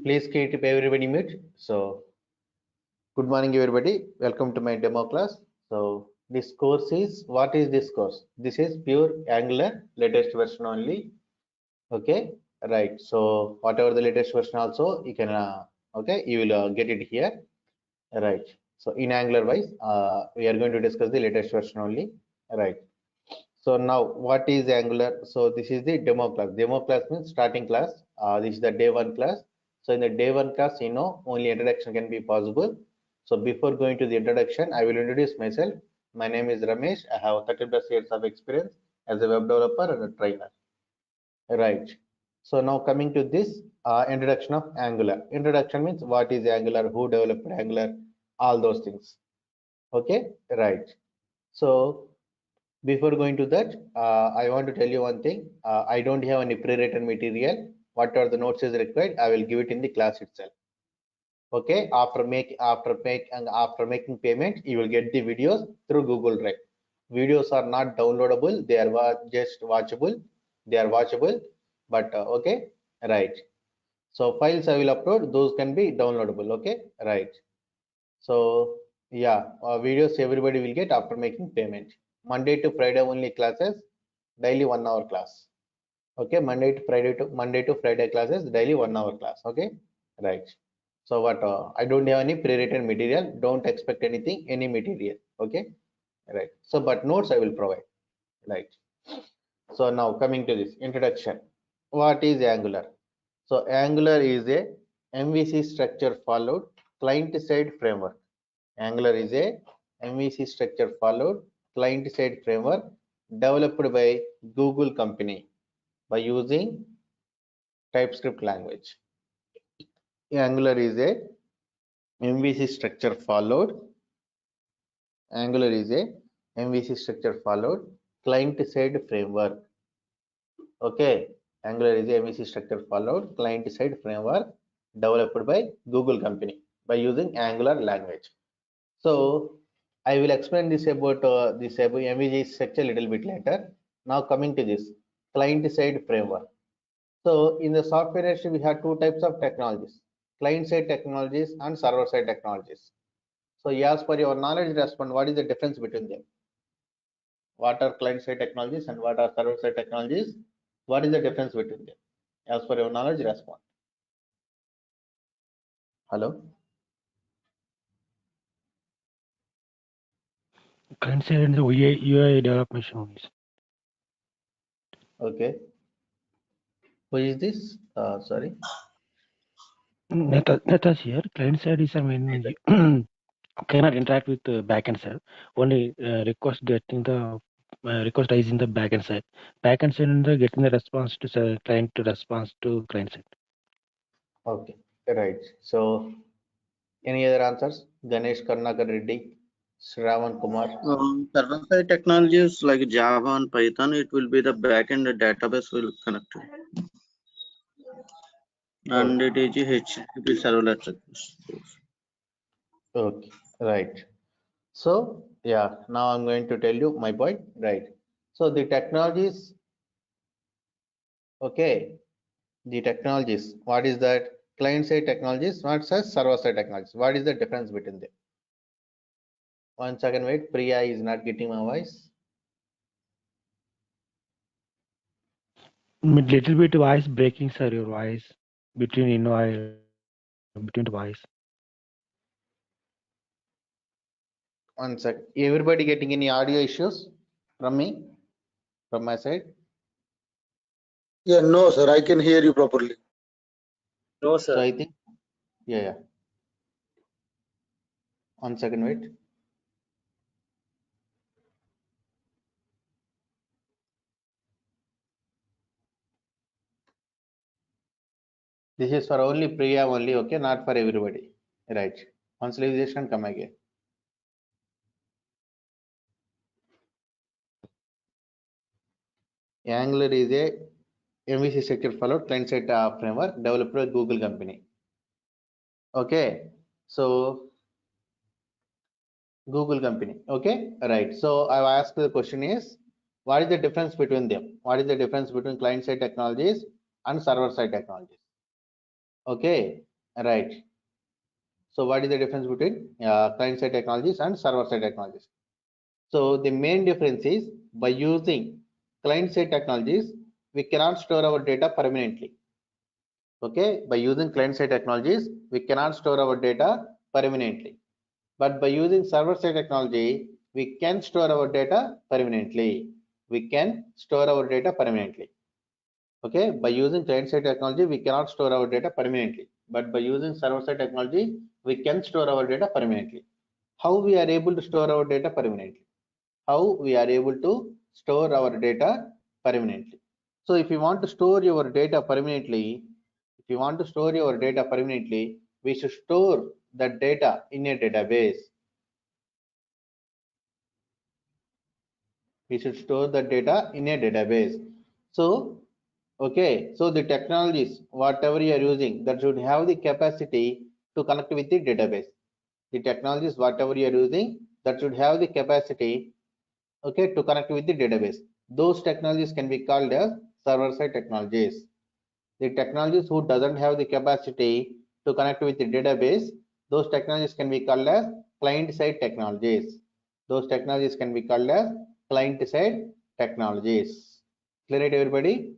Please keep everybody mute. So, good morning, everybody. Welcome to my demo class. So, this course is, what is this course? This is pure Angular latest version only. Okay, right. So, whatever the latest version also, you can, okay, you will get it here. Right. So, in Angular wise, we are going to discuss the latest version only. Right. So now what is Angular? So this is the demo class. Demo class means starting class. This is the day one class. So in the day one class, only introduction can be possible. So before going to the introduction, I will introduce myself. My name is Ramesh. I have 30 plus years of experience as a web developer and a trainer. Right. So now coming to this introduction of Angular. Introduction means what is Angular, who developed Angular, all those things. Okay, right. So before going to that, I want to tell you one thing. I don't have any pre-written material. Whatever the notes is required, I will give it in the class itself. Okay. After making payment, you will get the videos through Google Drive. Videos are not downloadable. They are just watchable. They are watchable. But okay, right. So files I will upload. Those can be downloadable. Okay, right. So yeah, videos everybody will get after making payment. Monday to Friday only classes, daily 1 hour class. Okay, Monday to Friday classes, daily 1 hour class. Okay, right. So what? I don't have any pre-written material. Don't expect anything, any material. Okay, right. So but notes I will provide. Right. So now coming to this introduction. What is Angular? So Angular is a MVC structure followed client-side framework. Angular is a MVC structure followed client-side framework developed by Google company by using TypeScript language. Angular is a MVC structure followed. Angular is a MVC structure followed client-side framework. Okay, Angular is a MVC structure followed client-side framework developed by Google company by using Angular language. So I will explain this about MVC structure a little bit later. Now coming to this client-side framework. So in the software industry, we have two types of technologies: client-side technologies and server-side technologies. So as per your knowledge, respond. What is the difference between them? What are client-side technologies and what are server-side technologies? What is the difference between them? As per your knowledge, respond. Hello. Client side and the UI development is. Okay. Who is this? Sorry. Natas here. Client side is, I mean, you cannot interact with the backend side. Only request getting the request is in the backend side. Backend side and the getting the response to client to response to client side. Okay. Right. So any other answers? Ganesh Karnakar Reddy, Shravan Kumar. Server-side technologies like Java and Python, it will be the backend database will connect to. And it is HTTP serverless request. Okay, right. So yeah, now I'm going to tell you my point. Right. So the technologies, okay, the technologies. What is that? Client-side technologies, not such server-side technologies. What is the difference between them? 1 second, wait. Priya is not getting my voice. Little bit voice breaking, sir. Your voice between between the voice. 1 sec. Everybody getting any audio issues from me, from my side? Yeah, no, sir. I can hear you properly. No, sir. So I think, yeah. 1 second, wait. This is for only Priya only, okay, not for everybody. Right. Once leave this and come again. Angular is a MVC structure followed client-side framework developed by Google company. Okay, so Google company. Okay, right. So I've asked the question is, what is the difference between them? What is the difference between client-side technologies and server-side technologies? Okay, Right. So what is the difference between client side technologies and server side technologies? So the main difference is by using client side technologies, we cannot store our data permanently. Okay, by using client side technologies, we cannot store our data permanently. But by using server side technology, we can store our data permanently. We can store our data permanently. Okay, by using client side technology, we cannot store our data permanently. But by using server side technology, we can store our data permanently. How we are able to store our data permanently? How we are able to store our data permanently? So if you want to store your data permanently, we should store the data in a database. We should store the data in a database. So, okay, so the technologies, whatever you are using, that should have the capacity to connect with the database. The technologies, whatever you are using, that should have the capacity, okay, to connect with the database. Those technologies can be called as server-side technologies. The technologies who doesn't have the capacity to connect with the database, those technologies can be called as client-side technologies. Those technologies can be called as client-side technologies. Clear it, everybody?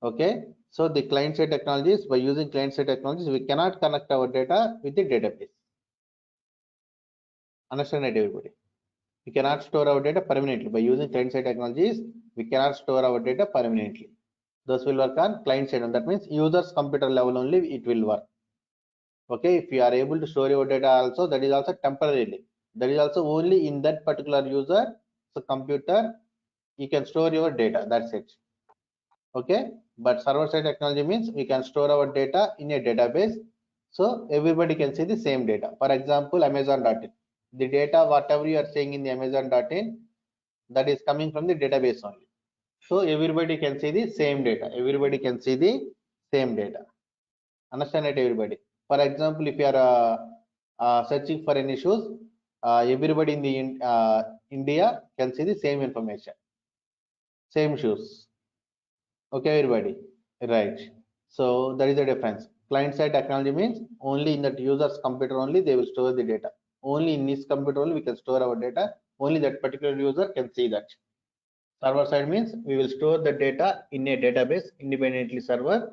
Okay. So the client-side technologies, by using client-side technologies, we cannot connect our data with the database. Understand it, everybody? We cannot store our data permanently. By using client-side technologies, we cannot store our data permanently. Those will work on client side, and that means users computer level only it will work. Okay, if you are able to store your data also, that is also temporarily. That is also only in that particular user so computer you can store your data. That's it. Okay, but server side technology means we can store our data in a database, so everybody can see the same data. For example, Amazon.in. The data whatever you are saying in the Amazon.in, that is coming from the database only. So everybody can see the same data. Everybody can see the same data. Understand it, everybody? For example, if you are searching for any issues, everybody in the India can see the same information, same shoes. Okay, everybody, right? So that is the difference. Client side technology means only in that user's computer only they will store the data. Only in this computer only we can store our data. Only that particular user can see that. Server side means we will store the data in a database independently server.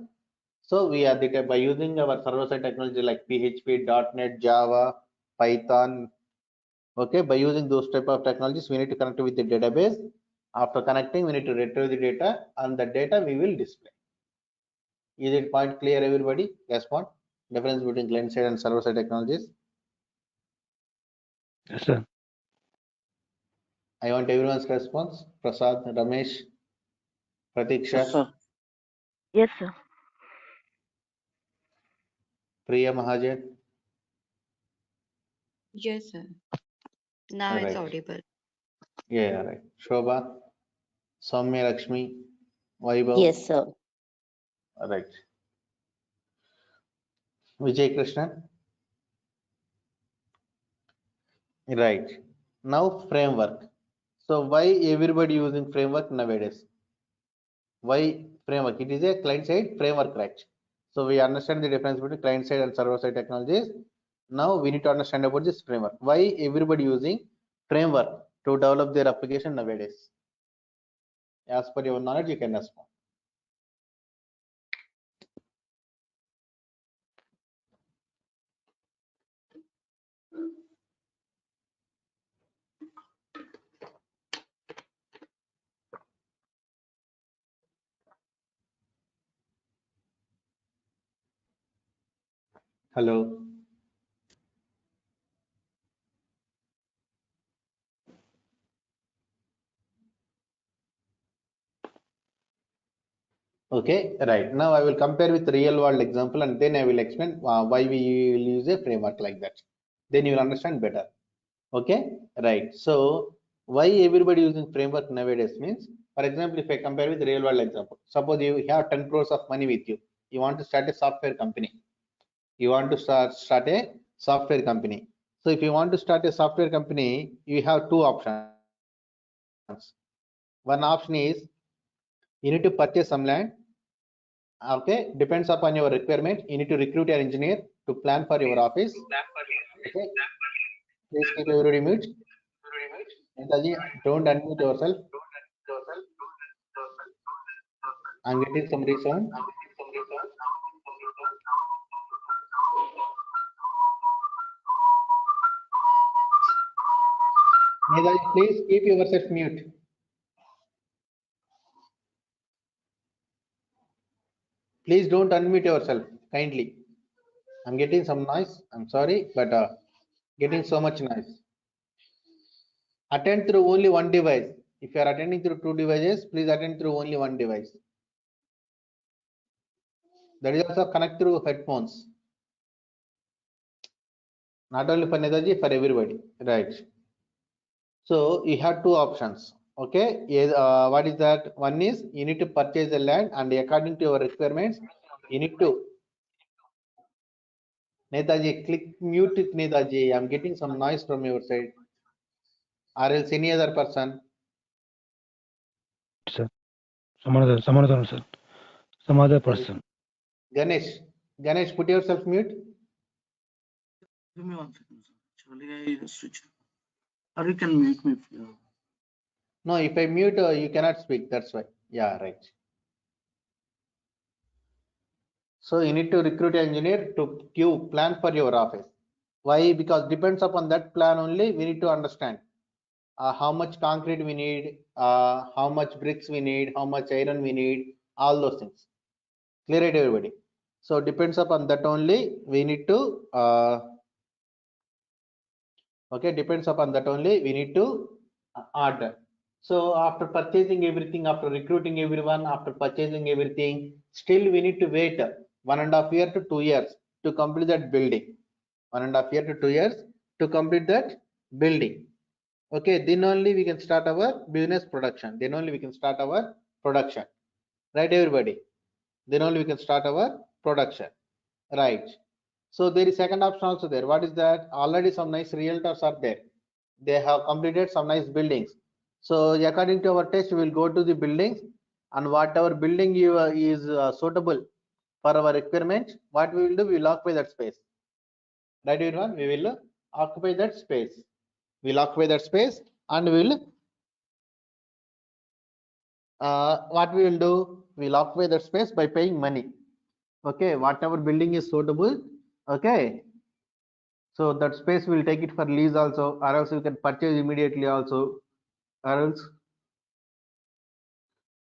So we are by using our server side technology like PHP, .NET, Java, Python. Okay, by using those type of technologies, we need to connect with the database. After connecting, we need to retrieve the data, and the data we will display. Is it point clear, everybody? Yes, point. Difference between client side and server side technologies. Yes, sir. I want everyone's response. Prasad, Ramesh, Pratiksha, Yes, sir. Yes, sir. Priya Mahajan. Yes, sir. Now it's Right. audible. Yeah, right. Shobha, Soumya Lakshmi, Vaibhav. Yes, sir. Right. Vijay Krishnan. Right. Now framework. So why everybody using framework nowadays? Why framework? It is a client side framework, right? So we understand the difference between client side and server side technologies. Now we need to understand about this framework. Why everybody using framework to develop their application nowadays? As per your knowledge, you can respond. Hello. Okay, right. Now I will compare with real world example and then I will explain why we will use a framework like that. Then you will understand better. Okay, right. So why everybody using framework nowadays means, for example, if I compare with real world example, suppose you have 10 crores of money with you. You want to start a software company. You want to start a software company. So if you want to start a software company, you have two options. One option is you need to purchase some land, Okay, depends upon your requirement. You need to recruit an engineer to plan for your office. Okay, please keep everybody mute. Netaji, don't unmute yourself. I'm getting some resound. Netaji, please keep yourself mute. Please don't unmute yourself, kindly. I'm getting some noise. I'm sorry, but getting so much noise. Attend through only one device. If you are attending through two devices, please attend through only one device. That is also connect through headphones. Not only for Netaji, for everybody. Right. So you have two options. Okay. What is that? One is you need to purchase the land, and according to your requirements, you need to. Netaji, click mute it, Netaji. I'm getting some noise from your side. Or else any other person. Sir, some other sir, some other person. Ganesh, put yourself mute. Give me 1 second, sir. Actually, I switch. Or you can mute me. No, if I mute, you cannot speak. That's why. Yeah, right. So you need to recruit an engineer to give plan for your office. Why? Because depends upon that plan only. We need to understand how much concrete we need, how much bricks we need, how much iron we need, all those things. Clear it, everybody. So depends upon that only. We need to. Okay, depends upon that only. We need to order. So after purchasing everything, after recruiting everyone, after purchasing everything, still we need to wait 1.5 years to 2 years to complete that building. 1.5 years to 2 years to complete that building. Okay, then only we can start our business production. Then only we can start our production. Right, everybody? Then only we can start our production. Right. So there is second option also there. What is that? Already some nice realtors are there. They have completed some nice buildings. So according to our test, we will go to the buildings, and whatever building is suitable for our requirement, what we will do, we will occupy that space. Right, everyone? We will occupy that space. We will occupy that space, and we will what we will do, we will occupy that space by paying money. Okay, whatever building is suitable. Okay, so that space will take it for lease also, or else you can purchase immediately also, or else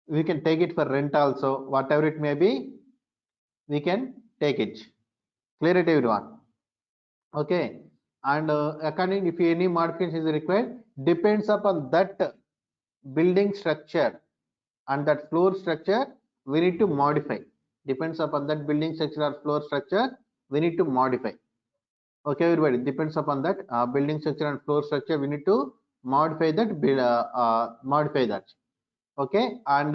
we can take it for rent also. Whatever it may be, we can take it. Clear it, everyone? Okay, and according, if any modification is required, depends upon that building structure and that floor structure, we need to modify. Depends upon that building structure or floor structure, we need to modify. Okay, everybody, depends upon that building structure and floor structure, we need to modify that. Modify that. Okay, and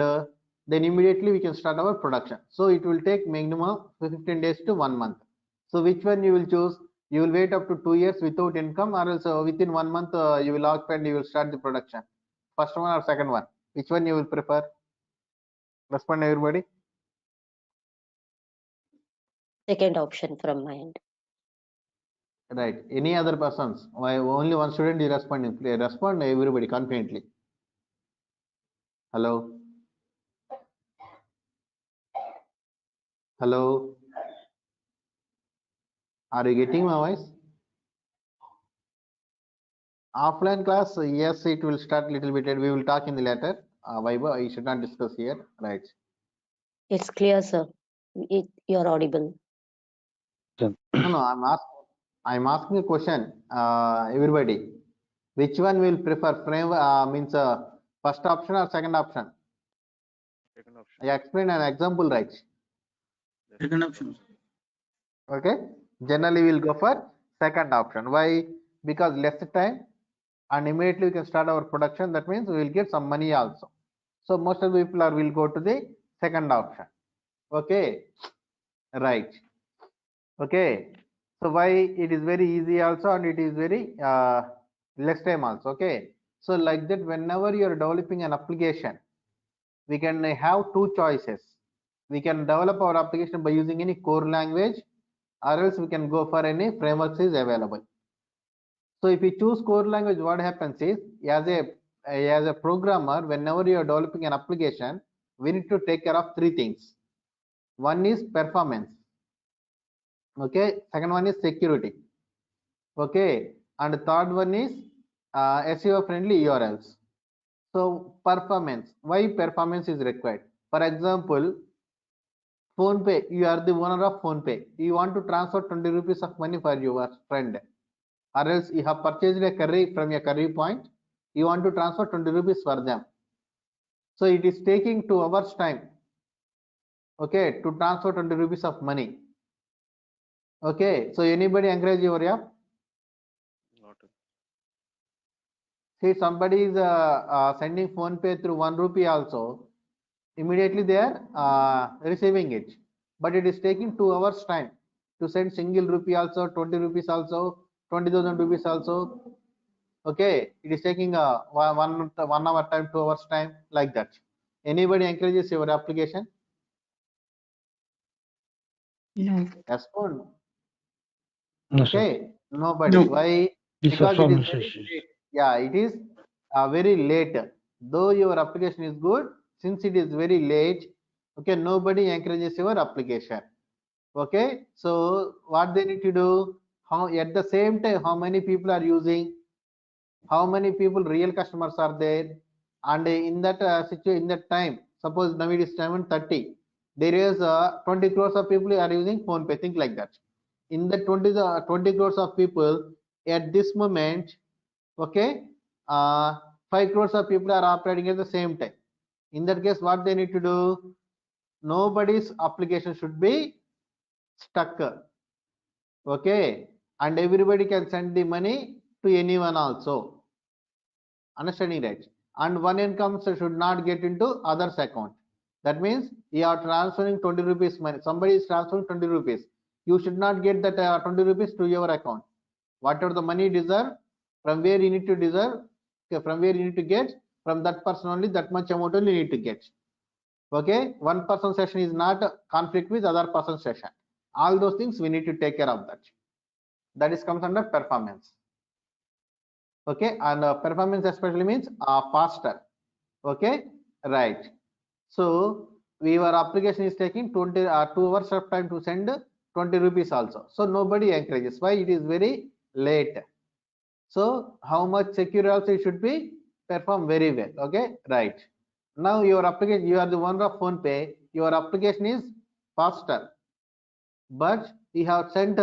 then immediately we can start our production. So it will take minimum 15 days to 1 month. So which one you will choose? You will wait up to 2 years without income, or else within 1 month you will occupy and you will start the production. First one or second one? Which one you will prefer? Respond, everybody. Second option from my end. Right. Any other persons? Why only one student is responding? Please respond, everybody, confidently. Hello. Hello. Are you getting my voice? Offline class, yes, it will start little bit. We will talk in the later. Viber, I should not discuss here. Right. It's clear, sir. You're audible. Sir. No, I'm asking a question. Everybody, which one will prefer? Frame means first option or second option? Second option. I explain an example, right? Second option. Okay. Generally, we'll go for second option. Why? Because less time, and immediately we can start our production. That means we will get some money also. So most of the people will go to the second option. Okay, right. Okay, so why it is very easy also, and it is very less time also. Okay, so like that, whenever you are developing an application, we can have two choices. We can develop our application by using any core language, or else we can go for any frameworks is available. So if we choose core language, what happens is, as a programmer, whenever you are developing an application, we need to take care of three things. One is performance. Okay. Second one is security. Okay. And the third one is SEO friendly URLs. So performance. Why performance is required? For example, PhonePe. You are the owner of PhonePe. You want to transfer 20 rupees of money for your friend, or else you have purchased a curry from a curry point. You want to transfer 20 rupees for them. So it is taking 2 hours time. Okay, to transfer 20 rupees of money. Okay, so anybody encourage your app? Not See, somebody is sending phone pay through 1 rupee also, immediately they are receiving it, but it is taking 2 hours time to send single rupee also, 20 rupees also, 20,000 rupees also. Okay, it is taking one hour time, 2 hours time, like that. Anybody encourages your application? No. Respond. No, sir. Okay, nobody. No. Why? This Because it is performance very issues. late. Yeah, it is very late. Though your application is good, since it is very late, okay, nobody encourages your application. Okay, so what they need to do? How at the same time, how many people are using? How many people real customers are there? And in that situation, in that time, suppose now it is 7:30, there is 20 crores of people are using phone pay, think like that. In the 20 crores of people at this moment, okay, 5 crores of people are operating at the same time. In that case, what they need to do? Nobody's application should be stuck. Okay, and everybody can send the money to anyone also. Understanding, right? And one income should not get into others account. That means you are transferring 20 rupees money. Somebody is transferring 20 rupees. You should not get that 20 rupees to your account. Whatever the money deserve, from where you need to deserve, okay, from where you need to get, from that person only, that much amount only you need to get. Okay, one person session is not a conflict with other person session. All those things we need to take care of that. That is comes under performance. Okay, and performance especially means faster. Okay, right. So your application is taking 2 hours of time to send 20 rupees also. So nobody encourages. Why? It is very late. So how much secure also it should be perform very well. Okay, right. Now your application, you are the owner of phone pay. Your application is faster, but you have sent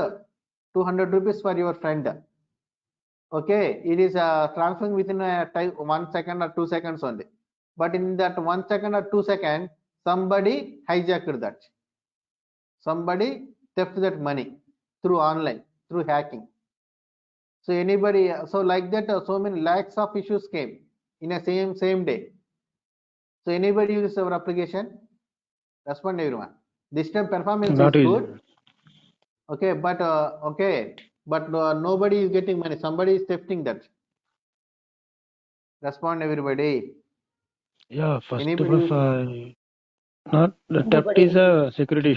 200 rupees for your friend. Okay, it is transferring within a time 1 second or 2 seconds only. But in that 1 second or 2 seconds, somebody hijacked that. Somebody theft that money through online, through hacking. So anybody, so like that, so many lakhs of issues came in a same day. So anybody uses our application? Respond everyone. This time performance Not is easy. good. Okay, but nobody is getting money. Somebody is thefting that. Respond everybody. Yeah, first of Anybody all, not the theft Nobody. is a security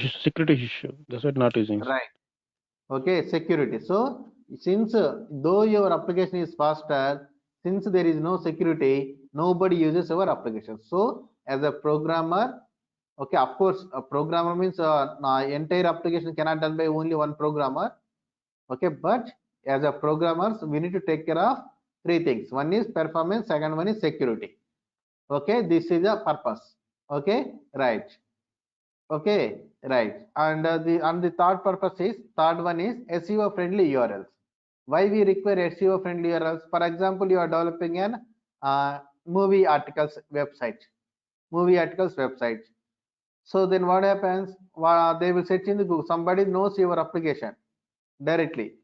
issue. That's what not using. right? Okay, security. So since though your application is faster, since there is no security, nobody uses our application. So as a programmer, okay, of course, a programmer means entire application cannot done by only one programmer. Okay, but as a programmers, we need to take care of three things. One is performance, second one is security. Okay, this is the purpose. Okay, right. Okay, right. And the third purpose is, third one is SEO friendly URLs. Why we require SEO friendly URLs? For example, you are developing an movie articles website. Movie articles website. So then what happens? They will search in the Google. Somebody knows your application directly.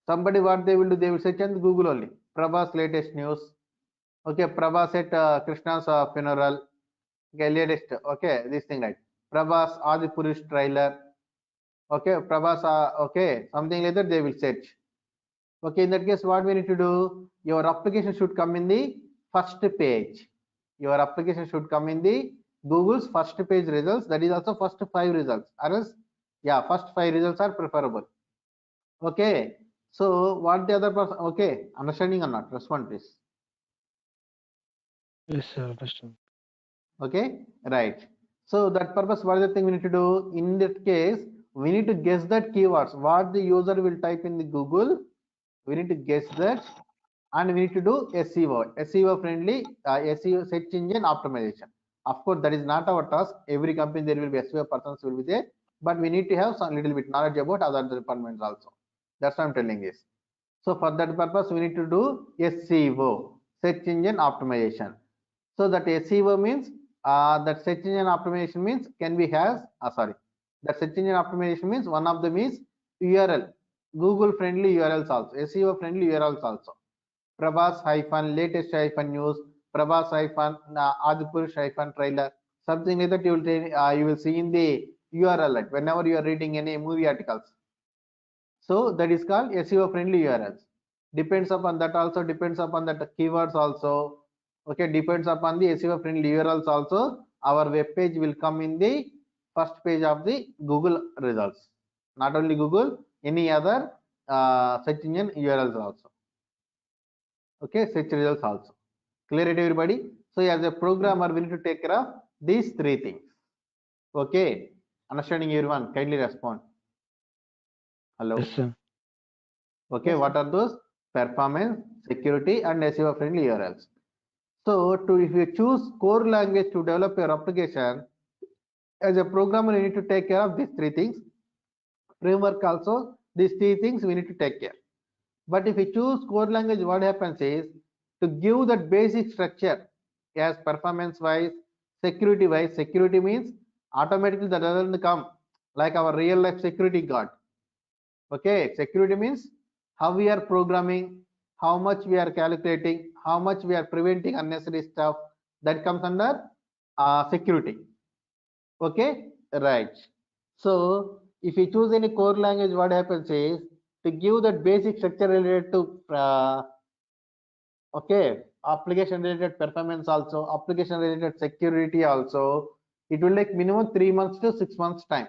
Somebody what they will do? They will search in the Google only. Prabhas latest news. Okay, Prabhas at Krishna's funeral. Okay, latest. Okay, this thing, right? Prabhas Adipurish trailer. Okay, Prabhas, okay, something like that they will search. Okay, in that case, what we need to do? Your application should come in the first page. Your application should come in the Google's first page results, that is also first 5 results, or else, yeah, first 5 results are preferable. Okay, so what the other person, okay, understanding or not? Respond please. Yes, sir. Understand. Okay, right. So that purpose, what is the thing we need to do? In that case, we need to guess that keywords, what the user will type in the Google. We need to guess that, and we need to do SEO friendly, SEO, search engine optimization. Of course, that is not our task. Every company there will be SEO persons will be there, but we need to have some little bit knowledge about other departments also. That's what I'm telling is. So for that purpose, we need to do SEO, search engine optimization. So that SEO means that search engine optimization means can be has that search engine optimization means one of them is URL, Google friendly URLs also, SEO friendly URLs also. Prabhas hyphen latest hyphen news, Prabhas hyphen Adipurush hyphen trailer, something like that you will see in the URL, like whenever you are reading any movie articles. So that is called SEO friendly URLs. Depends upon that also, depends upon that keywords also. Okay, depends upon the SEO friendly URLs also. Our web page will come in the first page of the Google results. Not only Google, any other search engine URLs also. Okay, search results also. Clear it, everybody? So as a programmer, we need to take care of these 3 things. Okay, understanding everyone? Kindly respond. Hello. Yes, sir. Okay, Yes, what are those? Performance, security, and SEO friendly URLs. So if you choose core language to develop your application, as a programmer, you need to take care of these 3 things. Framework also, these 3 things we need to take care. But if you choose core language, what happens is to give that basic structure as performance wise, security wise. Security means automatically that doesn't come like our real life security guard. Okay, security means how we are programming, how much we are calculating, how much we are preventing unnecessary stuff, that comes under security. Okay, right. So if you choose any core language, what happens is to give that basic structure related to okay, application related performance also, application related security also, it will take minimum 3 months to 6 months time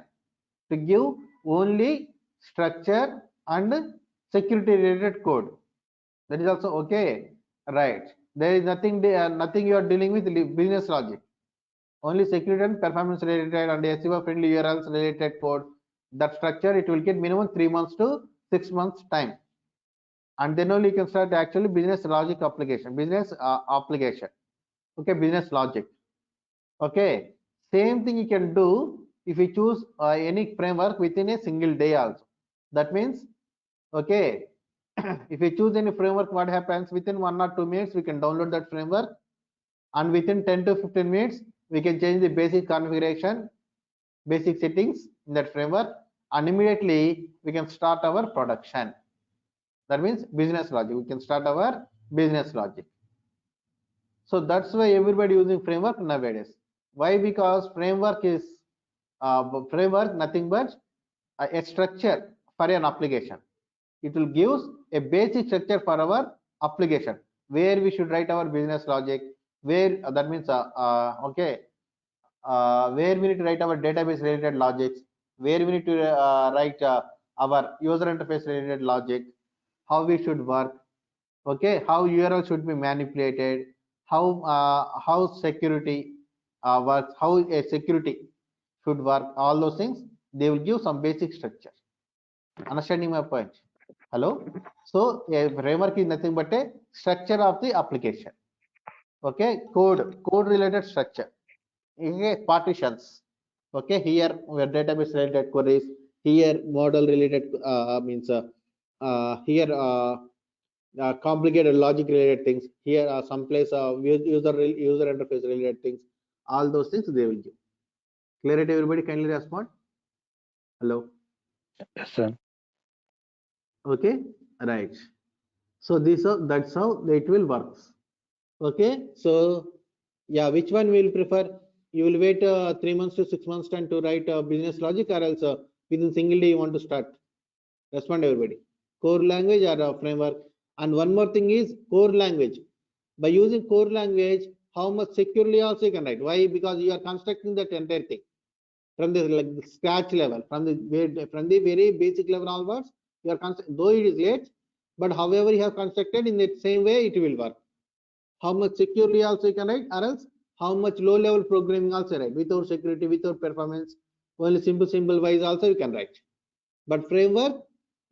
to give only structure and security related code. That is also okay, right? There is nothing you are dealing with business logic. Only security and performance related and SEO friendly URLs related code. That structure it will get minimum 3 months to 6 months time, and then only you can start actually business logic application, business application. Okay, business logic. Okay, same thing you can do if you choose any framework within a single day also. That means, okay, if you choose any framework, what happens within 1 or 2 minutes we can download that framework, and within 10 to 15 minutes we can change the basic configuration, basic settings in that framework, and immediately we can start our production. That means business logic, we can start our business logic. So that's why everybody using framework nowadays. Why? Because framework is framework nothing but a structure for an application. It will give a basic structure for our application where we should write our business logic, where that means okay, where we need to write our database related logics, where we need to write our user interface related logic, how we should work, okay, how URL should be manipulated, how security works, how a security should work, all those things they will give some basic structure. Understanding my point? Hello. So a framework is nothing but a structure of the application. Okay, code related structure. Okay, partitions. Okay, here we are database related queries, here model related means here complicated logic related things, here are some place user interface related things, all those things they will give. Clarity, everybody? Kindly respond. Hello. Yes, sir. Okay, right. So that's how it will works. Okay, so yeah, which one will prefer? You will wait 3 months to 6 months time to write business logic, or else within single day you want to start? Respond, everybody. Core language or framework? And one more thing is core language. By using core language, how much securely also you can write. Why? Because you are constructing that entire thing from the like scratch level, from the very basic level onwards. You are though it is late, but however you have constructed in that same way it will work. How much securely also you can write, or else how much low level programming also write, without security, without performance, only symbol wise also you can write. But framework,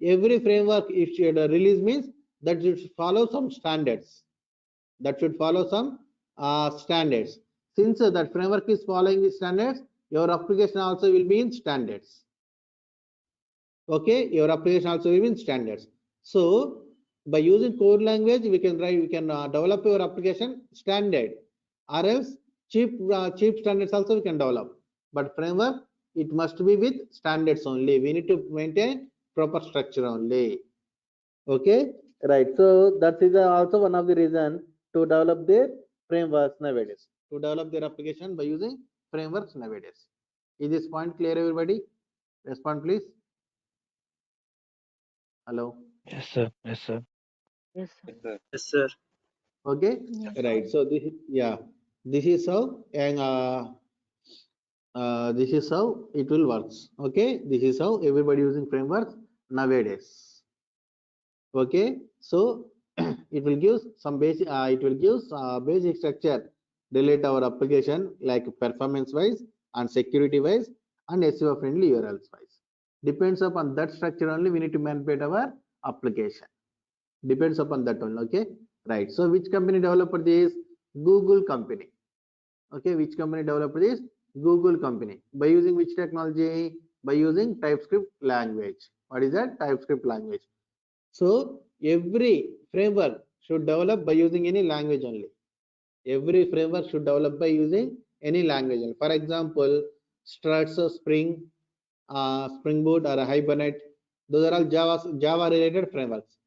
every framework it should release means that it should follow some standards. That should follow some standards. Since that framework is following the standards, your application also will be in standards. Okay, your application also will be in standards. So by using core language, we can develop your application standard, or else cheap standards also we can develop. But framework, it must be with standards only. We need to maintain proper structure only. Okay, right. So that is also one of the reason to develop their frameworks nowadays. To develop their application by using frameworks nowadays. Is this point clear, everybody? Respond, please. Hello. Yes, sir. Yes, sir. Yes, sir. Yes, sir. Yes, sir. Okay, Yes. right. So this is, yeah, this is how and this is how it will works. Okay, this is how everybody using frameworks nowadays. Okay, so it will give some basic basic structure relate our application like performance wise and security wise and SEO friendly URLs wise. Depends upon that structure only we need to manipulate our application. Depends upon that one. Okay, right. So which company developed this? Google company. Okay, which company developed this? Google company. By using which technology? By using TypeScript language. What is that? TypeScript language. So every framework should develop by using any language only. Every framework should develop by using any language only. For example, Struts, Spring, Spring Boot or Hibernate. Those are all Java related frameworks.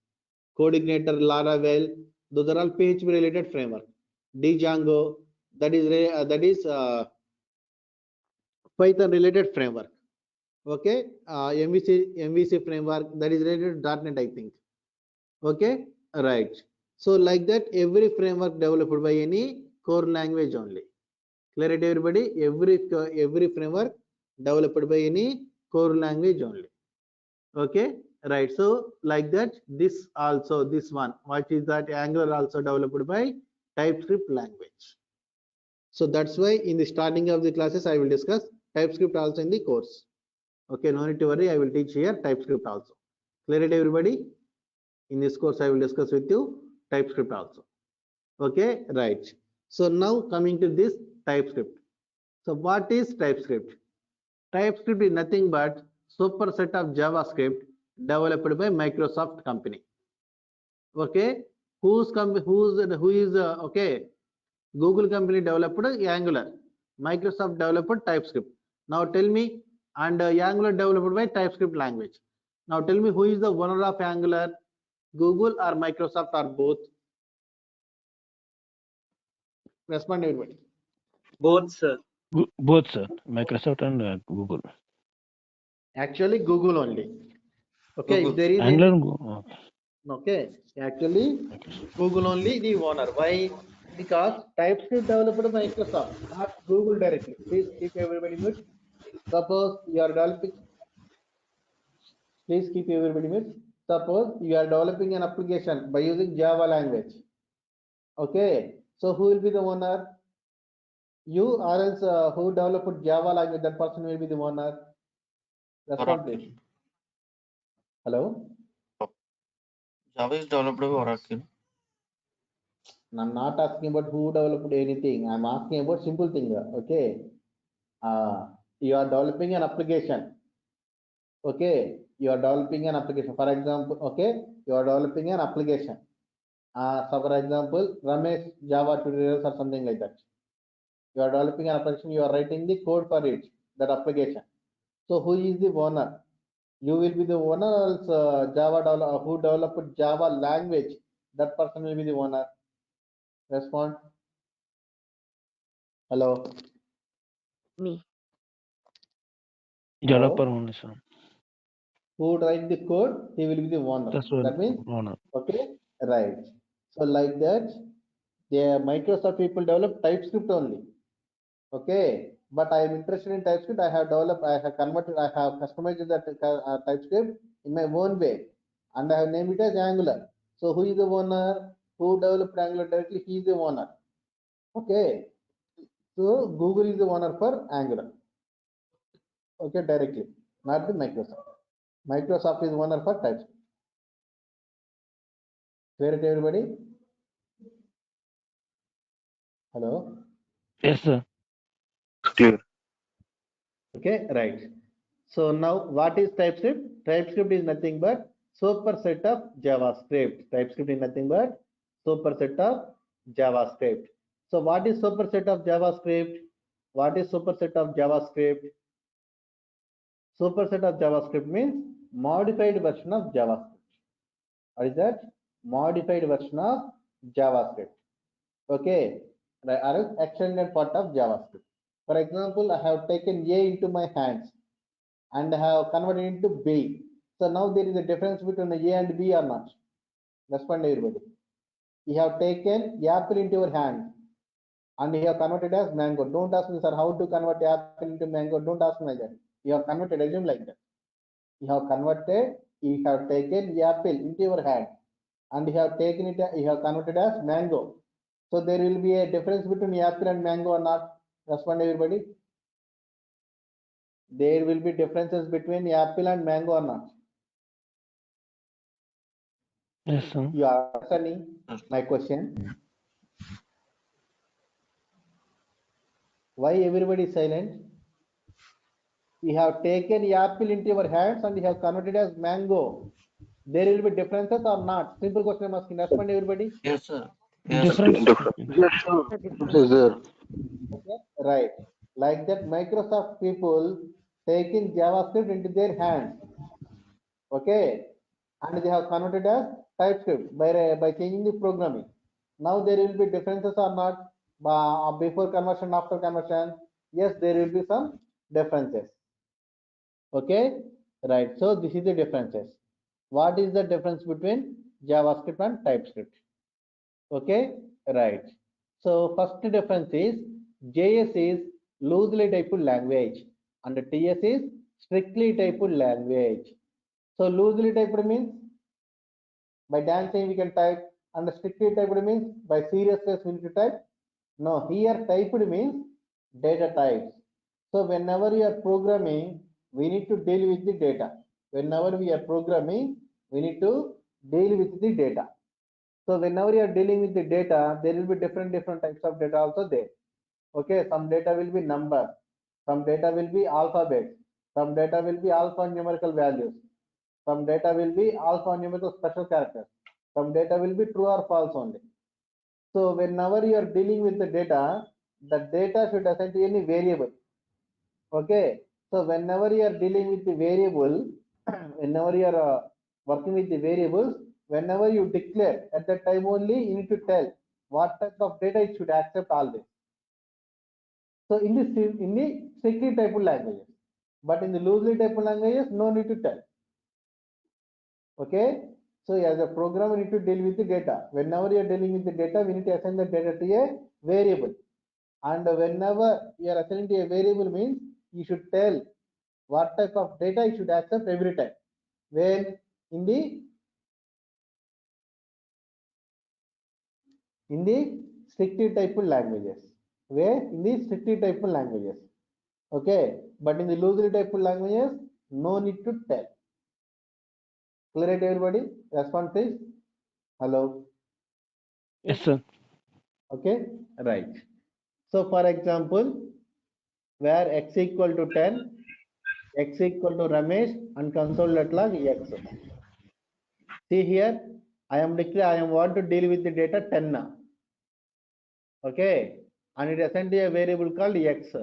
Coordinator, Laravel, those are all PHP related framework. Django, that is Python related framework. Okay, MVC framework, that is related to .NET, I think. Okay, right. So like that, every framework developed by any core language only. Clarity, everybody. Every framework developed by any core language only. Okay, right. So like that, this one, what is that? Angular also developed by TypeScript language. So that's why in the starting of the classes I will discuss TypeScript also in the course. Okay, no need to worry, I will teach here TypeScript also. Clear it, everybody? In this course I will discuss with you TypeScript also. Okay, right. So now coming to this TypeScript. So what is TypeScript? TypeScript is nothing but superset of JavaScript developed by Microsoft company. Okay, who is okay? Google company developed Angular, Microsoft developed TypeScript. Now tell me, and Angular developed by TypeScript language. Now tell me who is the owner of Angular, Google or Microsoft or both? Respond, everybody. Both, sir. Both, sir. Microsoft and Google. Actually, Google only. Okay, Google. if there is Angular any, and Google. okay, actually Google only the owner. Why? Because TypeScript developed by Microsoft, not Google directly. Please keep everybody mute. Suppose you are developing, please keep everybody mute. Suppose you are developing an application by using Java language. Okay, so who will be the owner? You or else who developed Java language, that person will be the owner. Respond, please. Hello? Java is developed by Oracle. I'm not asking about who developed anything. I'm asking about simple thing. Okay. You are developing an application. Okay. You are developing an application. For example, okay, you are developing an application. So for example, Ramesh Java tutorials or something like that. You are developing an application. You are writing the code for it, that application. So who is the owner? You will be the owner, or else who developed Java language, that person will be the owner. Respond. Hello. Me. Developer Hello. only, sir. Who write the code, he will be the owner. That's one That means, owner. okay, right. So like that, The Microsoft people develop TypeScript only. Okay, but I am interested in TypeScript. I have developed, I have converted, I have customized that TypeScript in my own way, and I have named it as Angular. So who is the owner? Who developed Angular directly? He is the owner. Okay, so Google is the owner for Angular. Okay, directly, not the Microsoft. Microsoft is owner for TypeScript. Clear it, everybody? Hello. Yes, sir. Clear. Okay, right. So now what is TypeScript? TypeScript is nothing but superset of JavaScript. TypeScript is nothing but superset of JavaScript. So what is superset of JavaScript? What is superset of JavaScript? Superset of JavaScript means modified version of JavaScript. What is that? Modified version of JavaScript. Okay, or else extended part of JavaScript. For example, I have taken A into my hands and have converted into B. So now there is a difference between A and B or not? Respond everybody. You have taken apple into your hand and you have converted as mango. Don't ask me, sir, how to convert apple into mango. Don't ask me like that. You have converted, assume like that. You have converted, you have taken apple into your hand and you have taken it, you have converted as mango. So there will be a difference between apple and mango or not? Respond everybody. There will be differences between apple and mango or not? Yes, sir. You are understanding my question? Why everybody is silent? You have taken apple into your hands and you have converted as mango. There will be differences or not? Simple question I'm asking. Respond everybody. Yes, sir. Yes, sir. Different. Yes, sir. The It difference. is there. Okay, right. Like that, Microsoft people taking JavaScript into their hands. Okay, and they have converted as TypeScript by changing the programming. Now there will be differences or not? Before conversion, after conversion? Yes, there will be some differences. Okay, right. So this is the differences. What is the difference between JavaScript and TypeScript? Okay, right. So first difference is JS is loosely typed language and TS is strictly typed language. So loosely typed means by dancing we can type, and strictly typed means by seriousness we need to type. No, here typed means data types. So whenever you are programming, we need to deal with the data. Whenever we are programming, we need to deal with the data. So whenever you are dealing with the data, there will be different types of data also there. Okay, some data will be number, some data will be alphabet, some data will be alphanumerical values, some data will be alphanumerical special characters, some data will be true or false only. So whenever you are dealing with the data should assign to any variable. Okay, so whenever you are dealing with the variable, whenever you are working with the variables, whenever you declare at that time only, you need to tell what type of data it should accept always. So in the strictly typed languages, but in the loosely typed languages, no need to tell. Okay, so as a program, we need to deal with the data. Whenever you are dealing with the data, we need to assign the data to a variable. And whenever you are assigning to a variable means you should tell what type of data you should accept every time. When in the strictly typed languages, where in the strictly typed languages. Okay, but in the loosely typed languages, no need to tell. Clear it, everybody? Respond please. Hello. Yes, sir. Okay, right. So for example, where x equal to 10, x equal to Ramesh and console.log x. See here, I am declare I am want to deal with the data 10 now. Okay, and it assigned to a variable called x.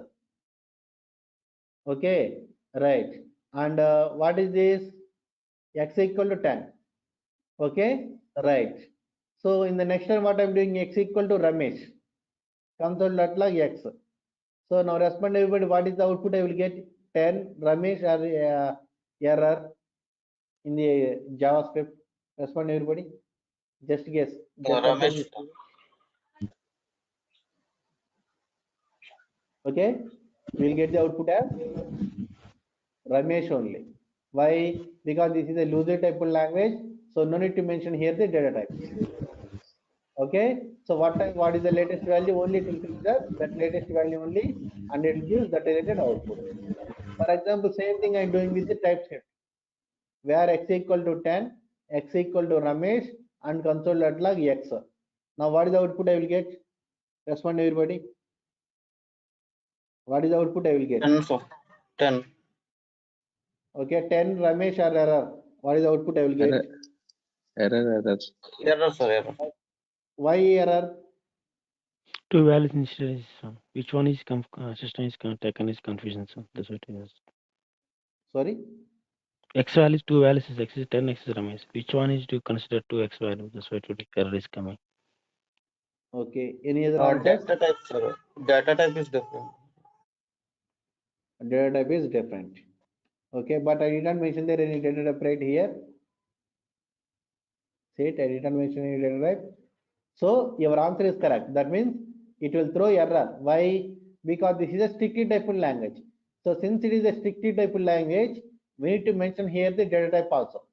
Okay, right. And what is this? X equal to 10. Okay, right. So in the next time, what I'm doing, x equal to Ramesh, console.log x. So now respond everybody, what is the output I will get? 10 Ramesh or error in the JavaScript. Respond everybody. Just guess. Just observe Ramesh. this. Okay, we will get the output as Ramesh only. Why? Because this is a loosely typed language, so no need to mention here the data type. Okay, so what is the latest value? Only it will consider that latest value only, and it will give that related output. For example, same thing I am doing with the TypeScript, where x equal to 10, x equal to Ramesh, and console.log x. Now what is the output I will get? Respond everybody. What is the output I will get? 10, sir. 10. Okay, 10 Ramesh or error. What is the output I will get? Error. Error, sir, error. Why error? Two values instead is which one is system is taken is confusion. So that's what it is. Sorry. X values, two values is x is 10, x is Ramesh. Which one is to consider two x value? That's what error is coming. Okay. Any other answers? Data type, sir. Data type is different. Data type is different. Okay, but I did not mention there any data type right here. See it, I did not mention any data type. So your answer is correct. That means it will throw error. Why? Because this is a strictly typed language. So since it is a strictly typed language, we need to mention here the data type also.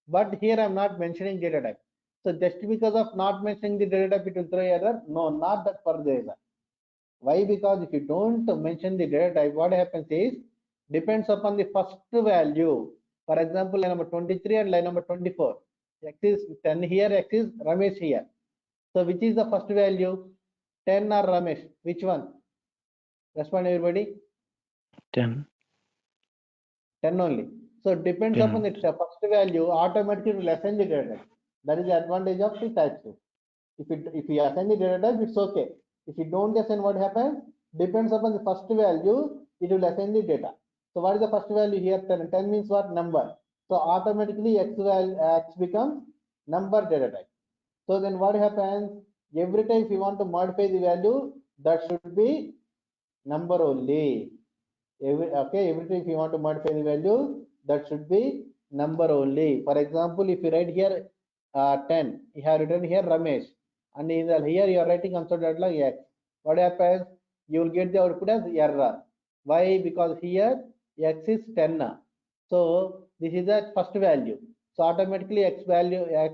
But here I am not mentioning data type. So just because of not mentioning the data type, it will throw error. No, not that for the error. Why? Because if you don't mention the data type, what happens is depends upon the first value. For example, line number 23 and line number 24. X is 10 here, X is Ramesh here. So which is the first value? 10 or Ramesh? Which one? Respond everybody. 10. 10 only. So it depends 10. upon the first value, automatically will assign the data type. That is the advantage of the TypeScript. If you assign the data type, it's okay. If you don't assign, what happens? Depends upon the first value, it will assign the data. So what is the first value here? 10. 10 means what? Number. So automatically x becomes number data type. So then what happens? Every time if you want to modify the value, that should be number only. Every time if you want to modify the value, that should be number only. For example, if you write here 10, you have written here Ramesh, and in the here you are writing console.log x. What happens? You will get the output as error. Why? Because here x is 10. So this is the first value. So automatically x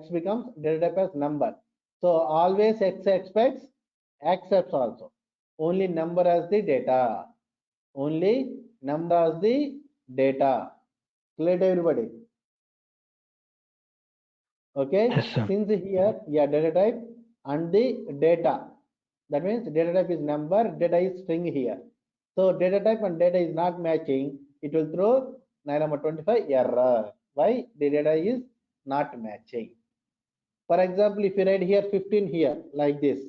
becomes data type as number. So always x expects accepts also. Only number as the data. Only number as the data. Clear to everybody? Okay. Yes, sir. Since here, yeah, data type and the data. That means data type is number, data is string here. So data type and data is not matching. It will throw line number 25 error. Why? The data is not matching. For example, if you write here 15 here like this,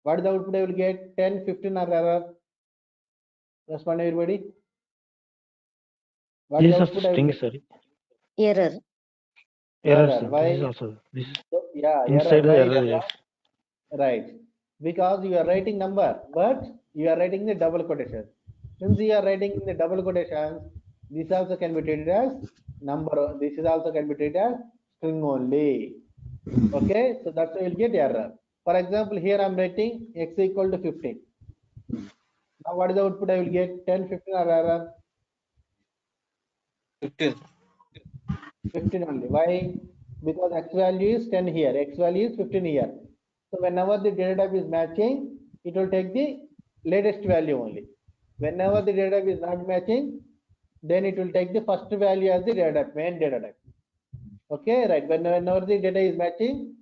what is the output I will get? 10, 15 or error? Respond everybody. What is This the is output also I will string, get? sir. Error. Error, Error. sir. This is Why? also this is So, yeah, error. inside the Why? error. Because, Yes. right. Because you are writing number, but you are writing the double quotation. Since you are writing in the double quotations, this also can be treated as number. This is also can be treated as string only. Okay, so that's why you'll get error. For example, here I'm writing x equal to 15. Now what is the output I will get? 10, 15 or error? 15. 15 only. Why? Because x value is 10 here, x value is 15 here. So whenever the data type is matching, it will take the latest value only. Whenever the data type is not matching, then it will take the first value as the data type, main data type. Okay, right. Whenever the data is matching,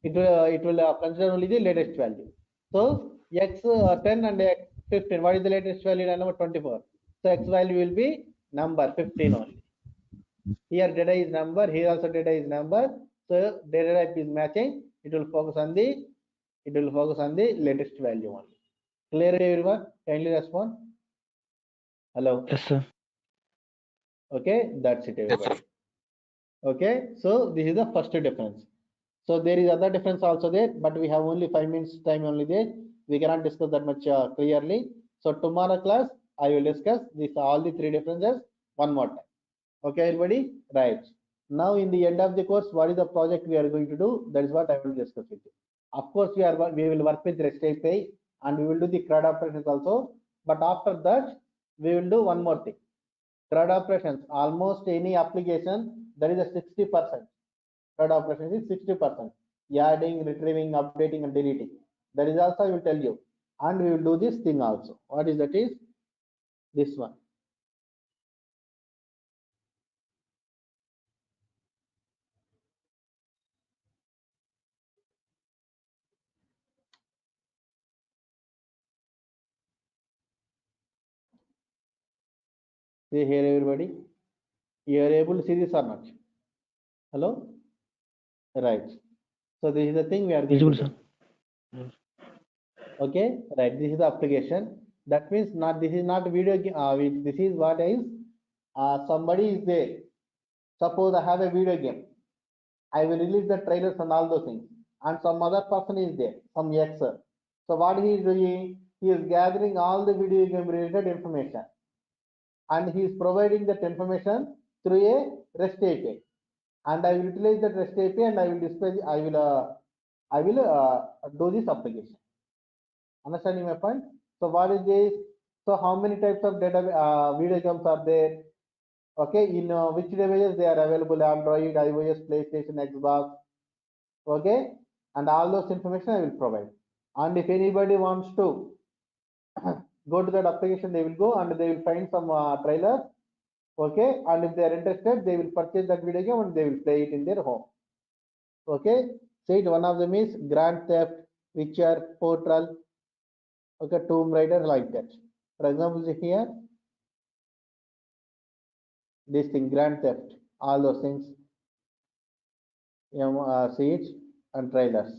it will consider only the latest value. So x 10 and x 15. What is the latest value? Number 24. So x value will be number 15 only. Here data is number, here also data is number. So data type is matching. It will focus on the latest value only. Clear everyone? Kindly respond. Hello. Yes, sir. Okay, that's it Yes, sir. everybody. Okay, so this is the first difference. So there is other difference also there, but we have only 5 minutes time only there. We cannot discuss that much clearly. So tomorrow class I will discuss this all the three differences one more time. Okay, everybody, right? Now in the end of the course, what is the project we are going to do? That is what I will discuss with you. Of course, we will work with REST API and we will do the CRUD operations also. But after that, we will do one more thing. CRUD operations, almost any application, that is a 60%. CRUD operations is 60%. Adding, retrieving, updating, and deleting. That is also I will tell you. And we will do this thing also. What is that is? This one. See here, everybody. You are able to see this or not? Hello? Right. So this is the thing we are going to Visible, do. sir. Yes. Okay, right. This is the application. That means not this is not video game. This is what is somebody is there. Suppose I have a video game. I will release the trailers and all those things. And some other person is there, some Xer. So what he is doing? He is gathering all the video game related information, and he is providing that information through a REST API. And I will utilize that REST API and I will display. I will do this application. Understanding my point? So what is this? So how many types of data video games are there? Okay, in which devices they are available? Android, iOS, PlayStation, Xbox. Okay, and all those information I will provide. And if anybody wants to go to that application, they will go and they will find some trailer. Okay, and if they are interested, they will purchase that video game and they will play it in their home. Okay, say it. One of them is Grand Theft, Witcher, Portal. Okay, Tomb Raider, like that. For example, here, this thing, Grand Theft, all those things, see it, and trailers.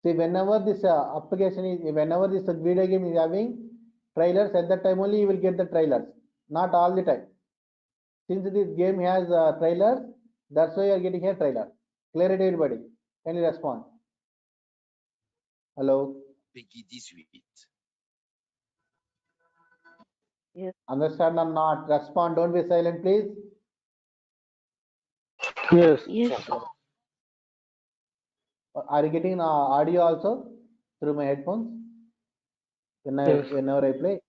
See, whenever this application is, whenever this video game is having trailers, at that time only you will get the trailers, not all the time. Since this game has trailers, that's why you are getting a trailer. Clear it, everybody? Can you respond? Hello? Yes. Understand or not? Respond. Don't be silent, please. Yes. Yes, sir. Are you getting audio also through my headphones? Yes. Whenever I play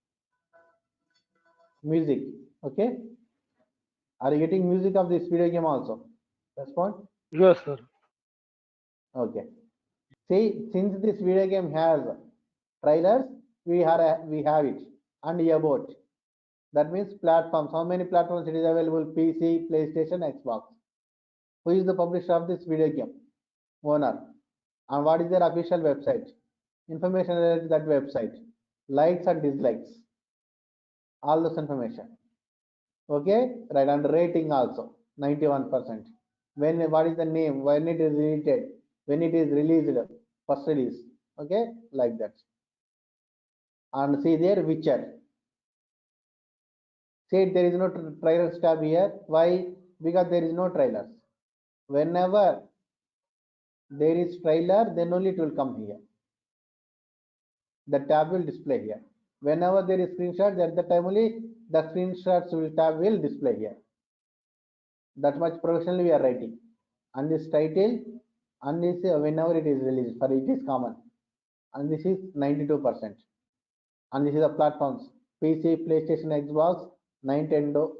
music, okay? Are you getting music of this video game also? Respond. Yes, sir. Okay. See, since this video game has trailers, we have it, and about. That means platforms. How many platforms it is available? PC, PlayStation, Xbox. Who is the publisher of this video game? Owner. And what is their official website? Information related to that website. Likes and dislikes. All this information. Okay, right, and rating also 91%. What is the name? When it is released? When it is released? First release. Okay, like that. And see there, Witcher. See, there is no trailers tab here. Why? Because there is no trailers. Whenever there is trailer, then only it will come here. The tab will display here. Whenever there is screenshots, at the time only the screenshots tab will display here. That much professionally we are writing. And this title, and this whenever it is released, for it is common. And this is 92%. And this is the platforms: PC, PlayStation, Xbox, Nintendo.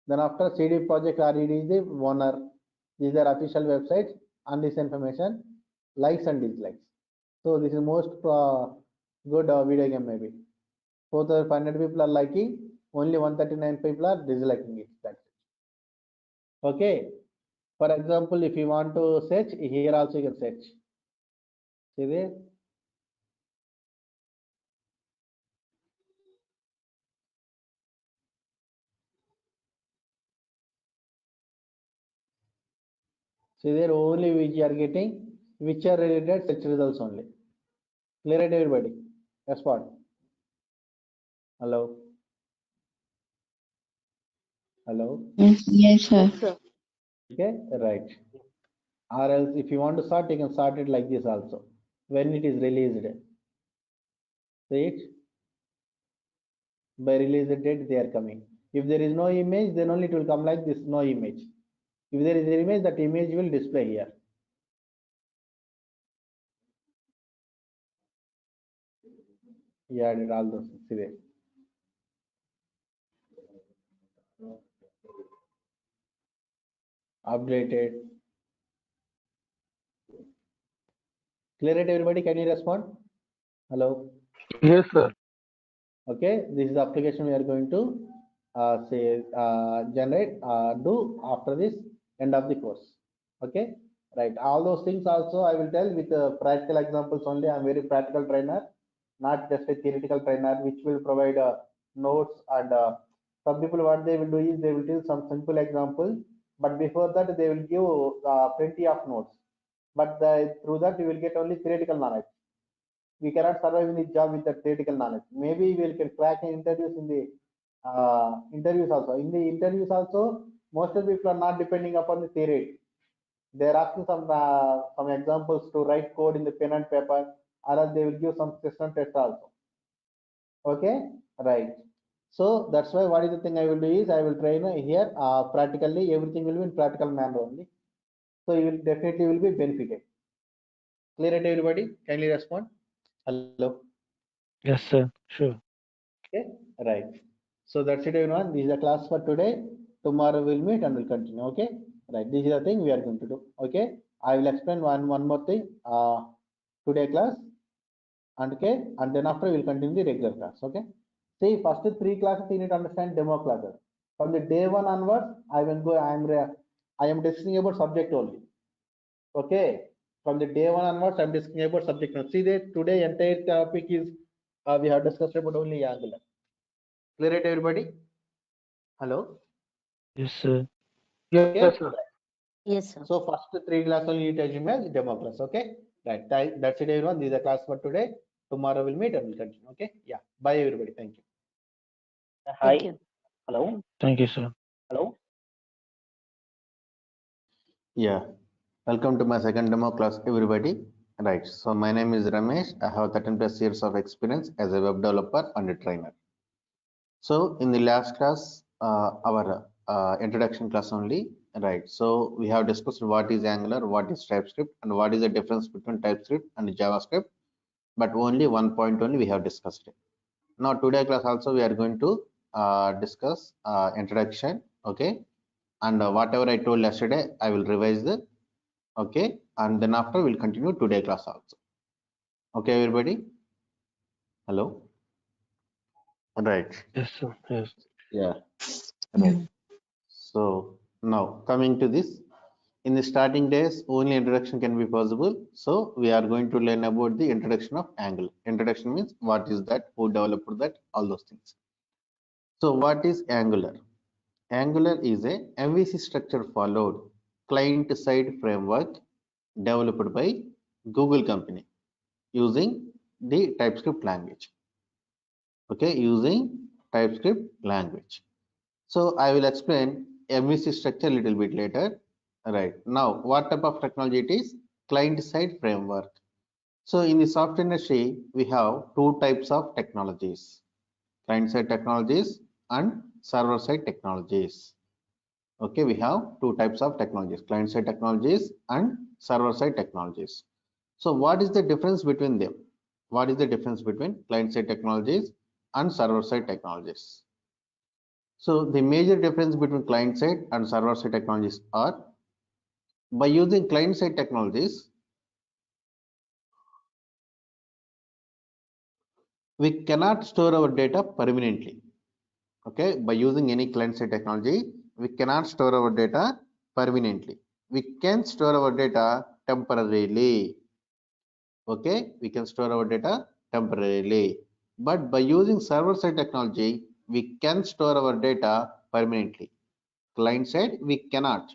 Then after CD Projekt RED is the owner. These are official websites and this information, likes and dislikes. So this is most good video game maybe. 4,500 people are liking, only 139 people are disliking it. That's it. Okay. For example, if you want to search, here also you can search. See there? See there, only which you are getting, which are related search results only. Clear it, everybody? Respond. Hello? Hello? Yes, sir. Yes, sir. Okay, right. Or else if you want to start, you can start it like this also. When it is released. See it? By release date, they are coming. If there is no image, then only it will come like this, no image. If there is an image, that image will display here. He added all those things. See there. Updated. Clear it, everybody? Can you respond? Hello. Yes, sir. Okay, this is the application we are going to say generate do after this end of the course. Okay, right. All those things also I will tell with practical examples only. I'm very practical trainer, not just a theoretical trainer, which will provide notes and some people what they will do is they will tell some simple example, but before that they will give plenty of notes. But through that you will get only theoretical knowledge. We cannot survive in the job with that theoretical knowledge. Maybe we can crack interviews in the interviews also. In the interviews also, most of the people are not depending upon the theory. They are asking some examples to write code in the pen and paper, or else they will give some system test also. Okay, right. So that's why what is the thing I will do is I will train here practically everything will be in practical manner only. So you will definitely will be benefited. Clear it, everybody? Kindly respond. Hello. Yes, sir. Sure. Okay, right. So that's it, everyone. This is the class for today. Tomorrow we'll meet and we'll continue. Okay, right. This is the thing we are going to do. Okay, I will explain one more thing. Today class, and okay, and then after we'll continue the regular class. Okay. See, first 3 classes you need to understand demo classes. From the day one onwards, I will go. I am discussing about subject only. Okay. From the day one onwards, I'm discussing about subject. Now, see that today entire topic is we have discussed about only Angular. Clear it, everybody? Hello? Yes, sir. Okay. Yes, sir. Yes, sir. So first 3 class only need to assume as demo class. Okay. Right. That's it, everyone. This is the class for today. Tomorrow we'll meet and we'll continue. Okay. Yeah. Bye, everybody. Thank you. Thank you. Hello. Thank you, sir. Hello. Yeah. Welcome to my second demo class, everybody. Right. So my name is Ramesh. I have 13 plus years of experience as a web developer and a trainer. So in the last class, our introduction class only, right? So we have discussed what is Angular, what is TypeScript, and what is the difference between TypeScript and JavaScript. But only one point only we have discussed it. Now today class also we are going to discuss introduction, okay? And whatever I told yesterday, I will revise the, okay? And then after we'll continue today class also. Okay, everybody? Hello? Right. Yes, sir. Yes. Yeah. Right. So now coming to this, in the starting days, only introduction can be possible. So we are going to learn about the introduction of Angular. Introduction means what is that, who developed that, all those things. So what is Angular? Angular is a MVC structure followed client-side framework developed by Google company using the TypeScript language. Okay, using TypeScript language. So I will explain MVC structure a little bit later. Right now, what type of technology it is? Client-side framework. So in the software industry, we have 2 types of technologies: client-side technologies and server-side technologies. Okay, we have 2 types of technologies: client-side technologies and server-side technologies. So what is the difference between them? What is the difference between client-side technologies and server-side technologies? So the major difference between client-side and server-side technologies are, by using client-side technologies, we cannot store our data permanently. Okay, by using any client-side technology, we cannot store our data permanently. We can store our data temporarily. Okay, we can store our data temporarily. But by using server-side technology, we can store our data permanently. Client-side, we cannot.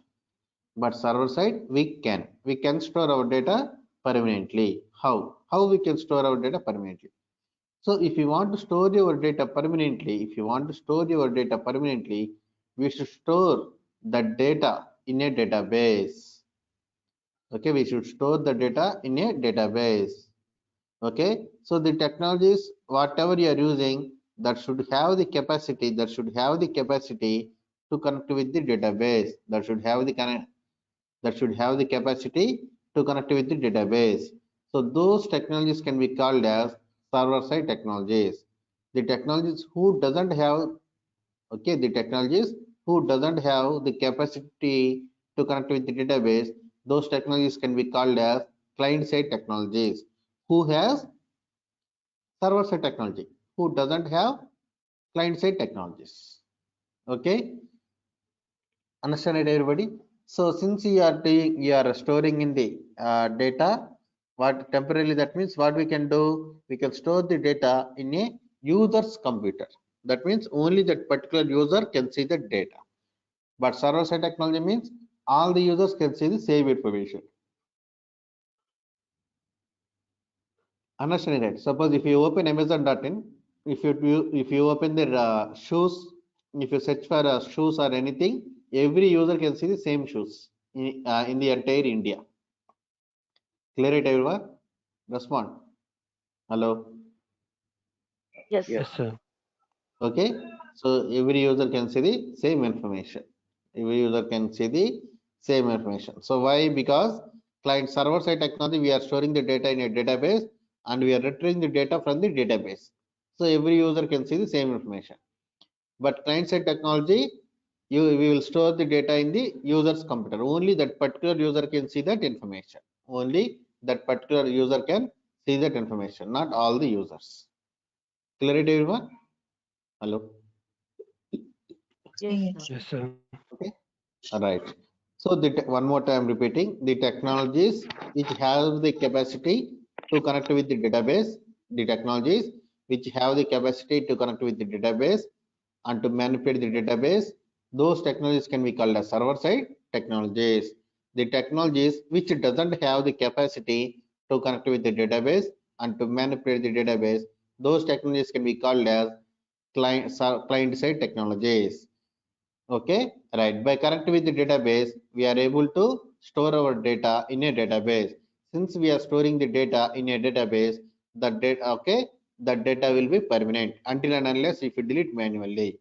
But server side we can store our data permanently. How we can store our data permanently? So if you want to store your data permanently, we should store the data in a database. Okay, we should store the data in a database. Okay, so the technologies whatever you are using, that should have the capacity to connect with the database, that should have the capacity to connect with the database. So those technologies can be called as server side technologies. The technologies who doesn't have, okay, the technologies who doesn't have the capacity to connect with the database, those technologies can be called as client side technologies. Who has server side technology, who doesn't have client side technologies. Okay, understand it, everybody? So since you are storing in the data, what temporarily that means, what we can do, we can store the data in a user's computer. That means only that particular user can see the data. But server side technology means all the users can see the same information. Understand it? Suppose if you open Amazon.in, if you open the shoes, if you search for shoes or anything, every user can see the same shoes in the entire India. Clear it, everyone? Respond. Hello. Yes, Yes. Yes, sir. Okay. So every user can see the same information. Every user can see the same information. So why? Because client server side technology, we are storing the data in a database and we are retrieving the data from the database. So every user can see the same information. But client side technology, we will store the data in the user's computer. Only that particular user can see that information. Only that particular user can see that information, not all the users. Clear it, everyone? Hello. yes, sir. Yes, sir. Okay. All right. So one more time repeating, the technologies which have the capacity to connect with the database, the technologies which have the capacity to connect with the database and to manipulate the database, those technologies can be called as server side technologies. The technologies which doesn't have the capacity to connect with the database and to manipulate the database, those technologies can be called as client side technologies. Okay, right. By connecting with the database, we are able to store our data in a database. Since we are storing the data in a database, that data will be permanent until and unless if you delete manually.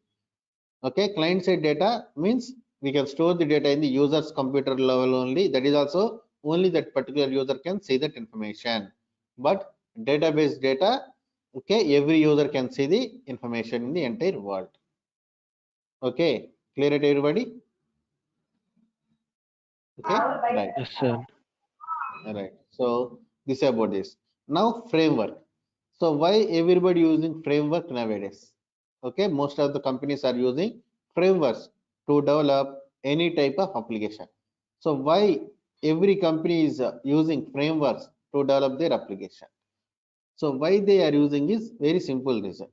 Okay, client side data means we can store the data in the user's computer level only. That is also only that particular user can see that information. But database data, okay, every user can see the information in the entire world. Okay, clear it, everybody? Okay, right, Yes, sir. right. So this is about this. Now framework. So why everybody using framework nowadays? Okay, most of the companies are using frameworks to develop any type of application. So why every company is using frameworks to develop their application? So why they are using is very simple reason.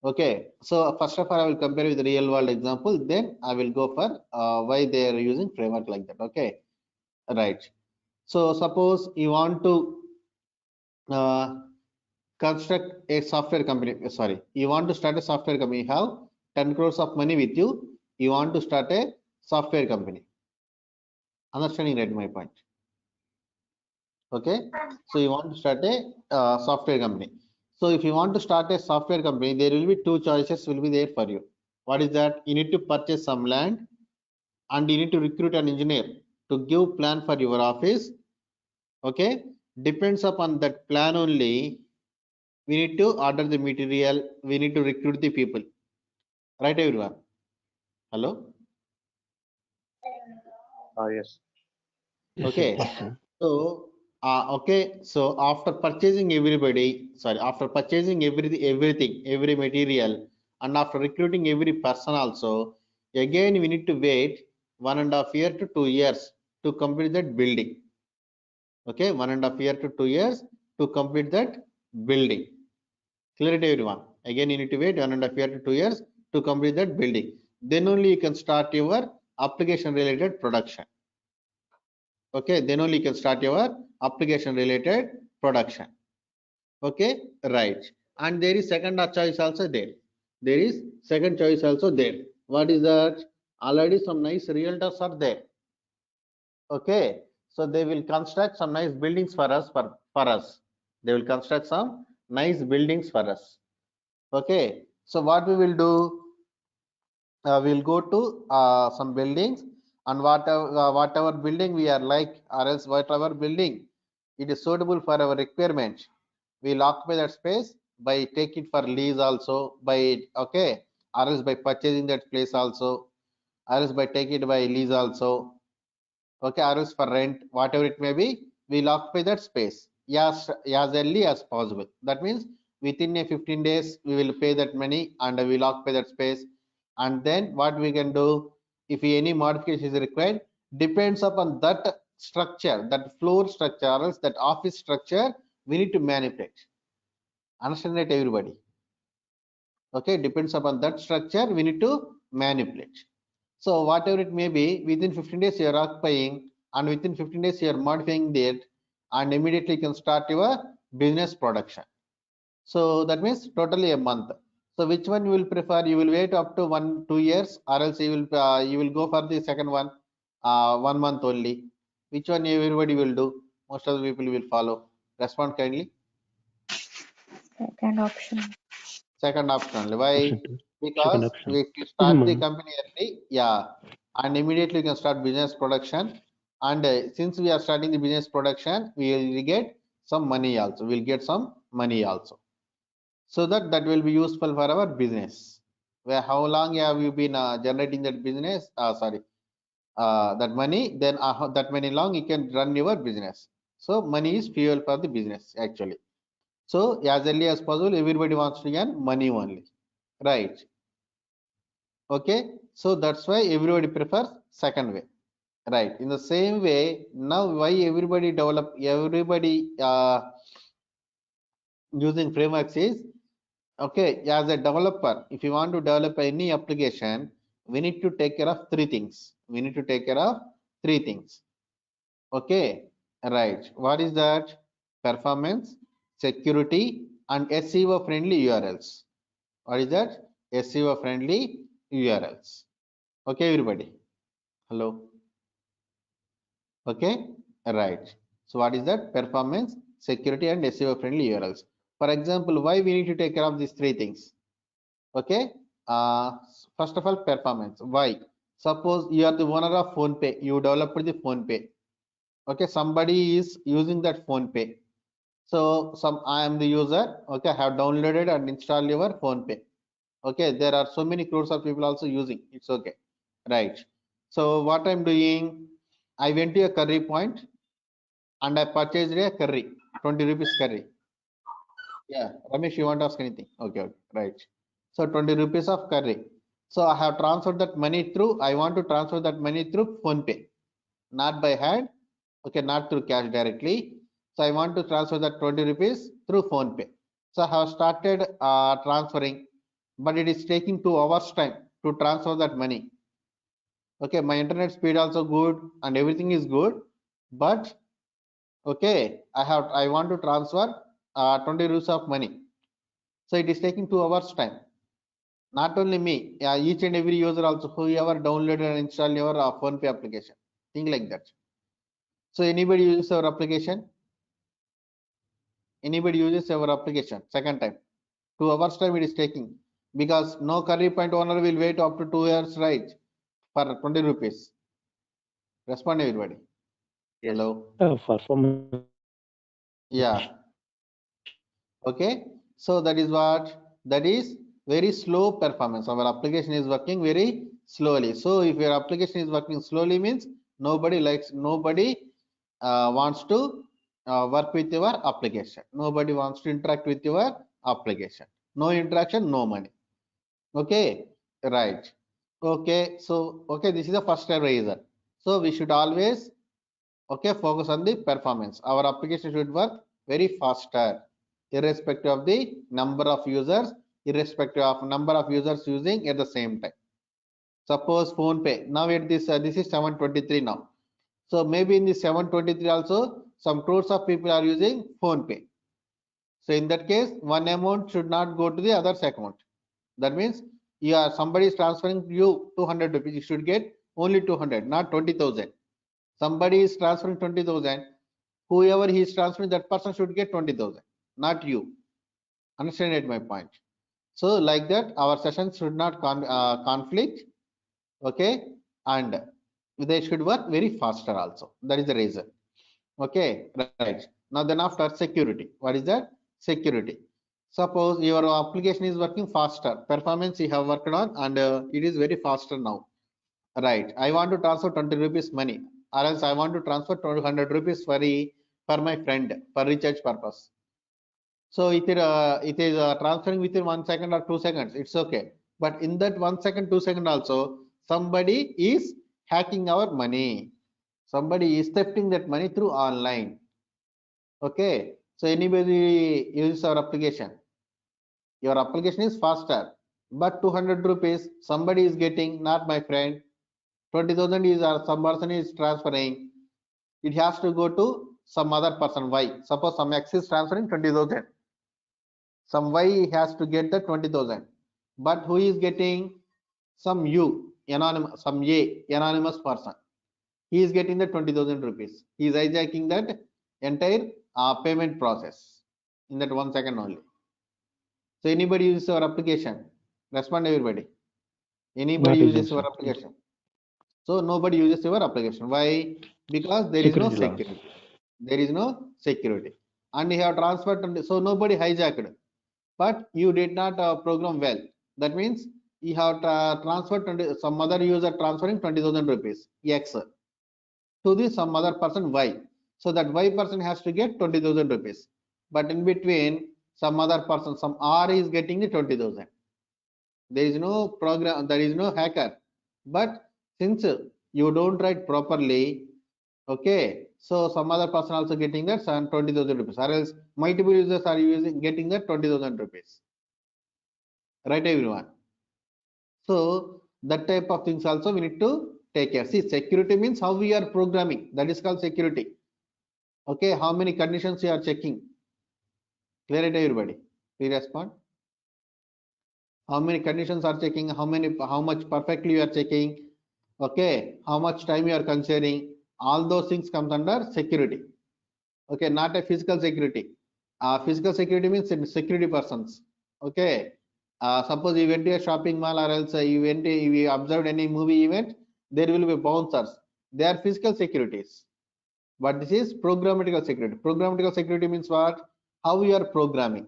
Okay, so first of all, I will compare with the real world example. Then I will go for why they are using framework like that. Okay, right. So suppose you want to uh, construct a software company. Sorry, you want to start a software company. You have 10 crores of money with you. You want to start a software company. Understanding right my point? Okay, so you want to start a software company. So if you want to start a software company, there will be two choices will be there for you. What is that? You need to purchase some land and you need to recruit an engineer to give plan for your office. Okay, depends upon that plan only. We need to order the material. We need to recruit the people. Right, everyone? Hello. Yes. Yes, sir. Okay. Yes, sir. So, okay. So after purchasing everybody, sorry, after purchasing everything, every material, and after recruiting every person also, again we need to wait 1.5 year to 2 years to complete that building. Okay, 1.5 year to 2 years to complete that building. Clear it, everyone. Again, you need to wait 1.5 year to 2 years to complete that building. Then only you can start your application related production. Okay, then only you can start your application related production. Okay, right. And there is second choice also there. There is second choice also there. What is that? Already some nice realtors are there. Okay, so they will construct some nice buildings for us. For us, they will construct some nice buildings for us. Okay, so what we will do? We'll go to some buildings and whatever building we are like, or else whatever building it is suitable for our requirement, we'll occupy that space by take it for lease also, by okay, or else by purchasing that place also, or else by take it by lease also, okay, or else for rent, whatever it may be, we'll occupy that space as early as possible. That means within a 15 days we will pay that money and we'll occupy that space. And then what we can do, if any modification is required, depends upon that structure, that floor structure or else that office structure, we need to manipulate. Understand that, everybody? Okay, depends upon that structure, we need to manipulate. So whatever it may be, within 15 days you are occupying, and within 15 days you are modifying that, and immediately you can start your business production. So that means totally a month. So which one you will prefer? You will wait up to 1-2 years, or else you will go for the second one, 1 month only. Which one everybody will do? Most of the people will follow. Respond kindly. Second option. Second option only. Why? Option 2. Second Because option. we start the company early, yeah, and immediately you can start business production. And since we are starting the business production, we will get some money also. We'll get some money also, so that will be useful for our business. Where how long have you been generating that business? Sorry, that money. Then that many long you can run your business. So money is fuel for the business actually. So as early as possible, everybody wants to earn money only, right? Okay, so that's why everybody prefers second way, right? In the same way, now why everybody using frameworks is, okay, as a developer, if you want to develop any application, we need to take care of three things. We need to take care of three things. Okay, right. What is that? Performance, security, and SEO friendly URLs. What is that? SEO friendly URLs. Okay, everybody. Hello. Okay, right. So what is that? Performance, security, and SEO friendly URLs. For example, why we need to take care of these three things? Okay. First of all, performance. Why? Suppose you are the owner of PhonePe. You developed the PhonePe. Okay, somebody is using that PhonePe. So I am the user. Okay, I have downloaded and installed your PhonePe. Okay, there are so many crores of people also using. It's okay, right? So what I'm doing, I went to a curry point and I purchased a curry, 20 rupees curry. Yeah, Ramesh, you want to ask anything? Okay, okay, right. So 20 rupees of curry. So I have transferred that money through, I want to transfer that money through PhonePe, not by hand. Okay, not through cash directly. So I want to transfer that 20 rupees through PhonePe. So I have started transferring, but it is taking 2 hours time to transfer that money. Okay, my internet speed also good and everything is good, but okay, I want to transfer 20 rupees of money. So it is taking 2 hours time. Not only me, each and every user also, whoever downloaded and installed your PhonePe application, thing like that. So anybody uses our application? Anybody uses our application second time? 2 hours time it is taking, because no curry point owner will wait up to 2 years, right? For 20 rupees. Respond, everybody. Yes. Hello. Performance. Yeah. Okay, so that is what, that is very slow performance. Our application is working very slowly. So if your application is working slowly, means nobody wants to work with your application. Nobody wants to interact with your application. No interaction, no money. Okay, right. Okay, so okay, this is the first reason. So we should always, okay, focus on the performance. Our application should work very faster, irrespective of the number of users, irrespective of number of users using at the same time. Suppose PhonePe, now at this is 723 now. So maybe in the 723 also some crores of people are using PhonePe. So in that case, one amount should not go to the other's account. That means somebody is transferring you 200 rupees, you should get only 200, not 20,000. Somebody is transferring 20,000, whoever he is transferring, that person should get 20,000, not you. Understand it, my point? So like that, our sessions should not conflict, okay, and they should work very faster also. That is the reason. Okay, right. Now then after security, what is that? security. Suppose your application is working faster, performance you have worked on, and it is very faster now. Right. I want to transfer 20 rupees money, or else I want to transfer 200 rupees for my friend for recharge purpose. So it is transferring within 1 second or 2 seconds. It's okay. But in that 1 second, 2 second also, somebody is hacking our money. Somebody is thefting that money through online. Okay. So anybody uses our application. Your application is faster, but 200 rupees somebody is getting, not my friend. 20,000 is some person is transferring. It has to go to some other person. Y. Suppose some X is transferring 20,000. Some Y has to get the 20,000. But who is getting? Some U, anonymous, some A, anonymous person. He is getting the 20,000 rupees. He is hijacking that entire payment process in that 1 second only. So anybody uses our application? Respond everybody. Anybody Not uses using, our sir. application? So nobody uses your application. Why? Because there is no Security laws. security. There is no security. And you have transferred, so nobody hijacked. But you did not program well. That means you have transferred 20, some other user transferring 20,000 rupees X to the some other person Y. So that Y person has to get 20,000 rupees. But in between, some other person, some R is getting the 20,000. There is no program, there is no hacker. But since you don't write properly, okay, so some other person also getting that 20,000 rupees, or else multiple users are using getting that 20,000 rupees. Right, everyone? So that type of things also we need to take care. See, security means how we are programming. That is called security. Okay, how many conditions you are checking? Clear it, everybody? Please respond. How many conditions are checking? How much perfectly you are checking? Okay, how much time you are considering? All those things comes under security. Okay, not a physical security. Physical security means security persons. Okay, suppose you went to a shopping mall, or else you observed any movie event, there will be bouncers. They are physical securities. But this is programmatical security. Programmatical security means what? How you are programming,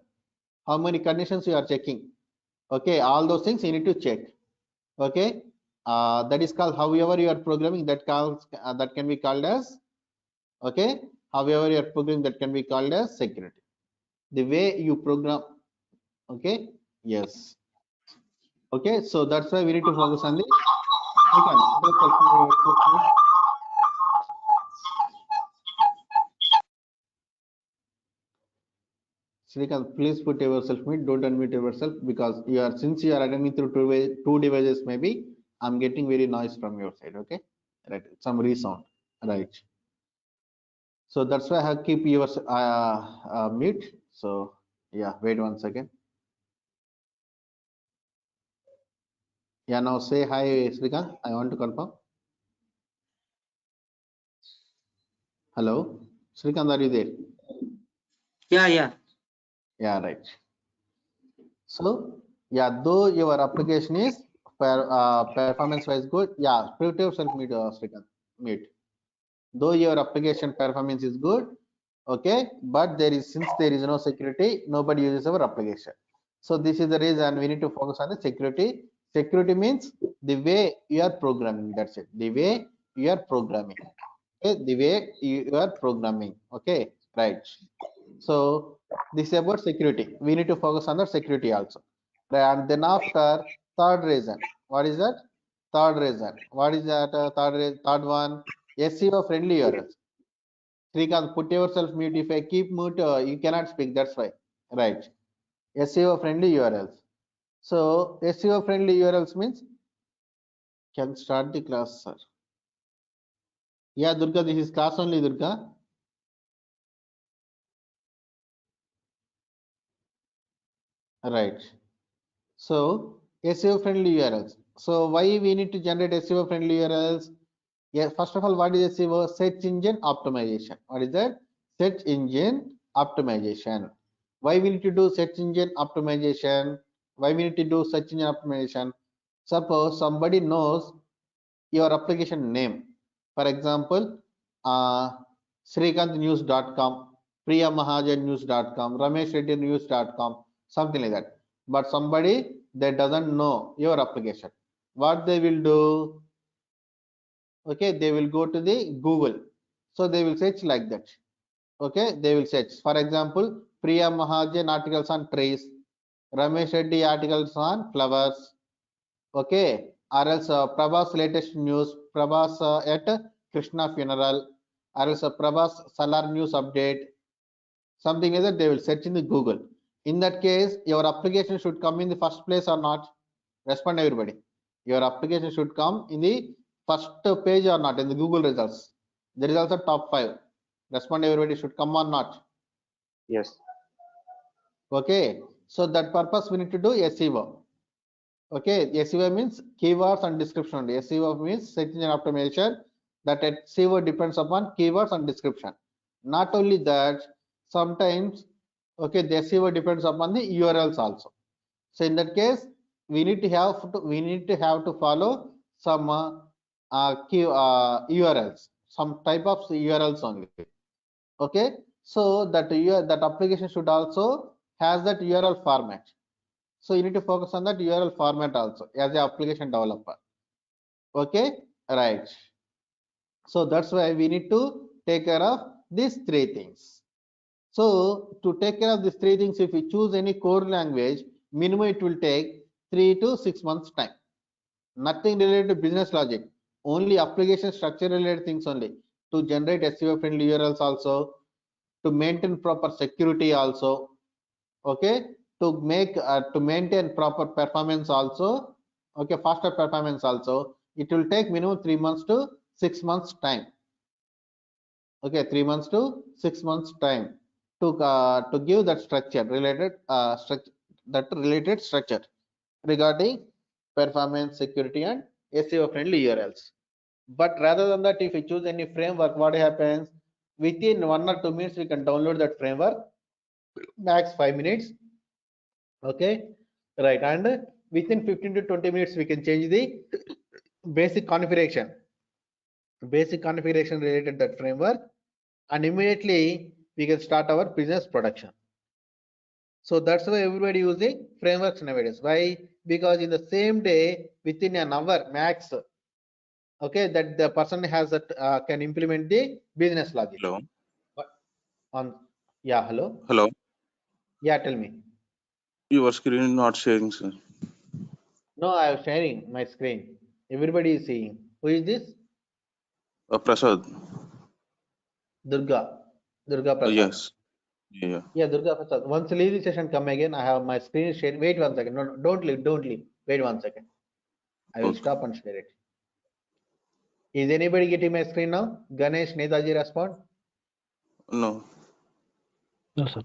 how many conditions you are checking. Okay, all those things you need to check. Okay, that is called, however you are programming, that can be called as, okay, however you are programming, that can be called as security. The way you program. Okay, yes. Okay, so that's why we need to focus on the. Srikant, please put yourself mute. Don't unmute yourself, because you are, since you are attending through two devices, maybe I'm getting very noise from your side. Okay, right, some resound. Right. So that's why I have keep yours mute. So yeah, wait 1 second. Yeah, now say hi, Srikant. I want to confirm. Hello, Srikant, are you there? Yeah. Yeah, right. So yeah, though your application is performance wise good, yeah, put yourself mute, Srikant, mute. Though your application performance is good, okay, but since there is no security, nobody uses our application. So this is the reason we need to focus on the security. Security means the way you are programming. That's it. The way you are programming. Okay, the way you are programming. Okay, right. So this is about security. We need to focus on the security also. And then after, third reason. What is that? Third reason. What is that? Third one. SEO friendly URLs. Srikant, put yourself mute. If I keep mute, you cannot speak. That's why. Right. SEO friendly URLs. So SEO friendly URLs means, can start the class, sir. Yeah, Durga, this is class only, Durga. Right. So SEO friendly URLs. So why we need to generate SEO friendly URLs? Yeah, first of all, what is SEO? Search engine optimization. What is that? Search engine optimization. Why we need to do search engine optimization? Why we need to do search engine optimization? Suppose somebody knows your application name. For example, srikantnews.com. priyamahajannews.com, rameshreddynews.com, something like that. But somebody that doesn't know your application, what they will do? Okay, they will go to the Google. So they will search like that. Okay, they will search. For example, Priya Mahajan articles on trees, Ramesh Reddy articles on flowers. Okay, or else Prabhas latest news, Prabhas at Krishna funeral, or else Prabhas Salar news update, something like that. They will search in the Google. In that case, your application should come in the first place or not? Respond everybody. Your application should come in the first page or not in the Google results. The results are top 5. Respond everybody, should come or not? Yes. Okay, so that purpose we need to do SEO. Okay, SEO means keywords and description only. SEO means search engine optimization. That SEO depends upon keywords and description. Not only that, sometimes okay, the SEO depends upon the URLs also. So in that case, we need to have to follow some URLs, some type of URLs only. Okay, so that application should also has that URL format. So you need to focus on that URL format also as a application developer. Okay, right. So that's why we need to take care of these 3 things. So to take care of these 3 things, if we choose any core language, minimum it will take 3 to 6 months time. Nothing related to business logic, only application structure related things only. To generate SEO friendly URLs also, to maintain proper security also, okay, to maintain proper performance also, okay, faster performance also. It will take minimum 3 months to 6 months time. Okay, 3 months to 6 months time to give that structure related structure regarding performance, security, and SEO friendly URLs. But rather than that, if we choose any framework, what happens? Within 1 or 2 minutes, we can download that framework, max 5 minutes. Okay, right, and within 15 to 20 minutes, we can change the basic configuration related that framework, and immediately we can start our business production. So that's why everybody using frameworks nowadays. Why? Because in the same day, within an hour max, okay, that the person has that can implement the business logic. Hello. On yeah, hello. Hello. Yeah, tell me. Your screen is not sharing, sir. No, I am sharing my screen. Everybody is seeing. Who is this? Prasad. Durga. Durga Prasad. Yes. Yeah. Yeah, Durga Prasad. Once leave the session, come again. I have my screen shared. Wait 1 second. No, don't leave. Don't leave. Wait 1 second. I will Okay. stop and share it. Is anybody getting my screen now? Ganesh, Netaji, respond. No. No, sir.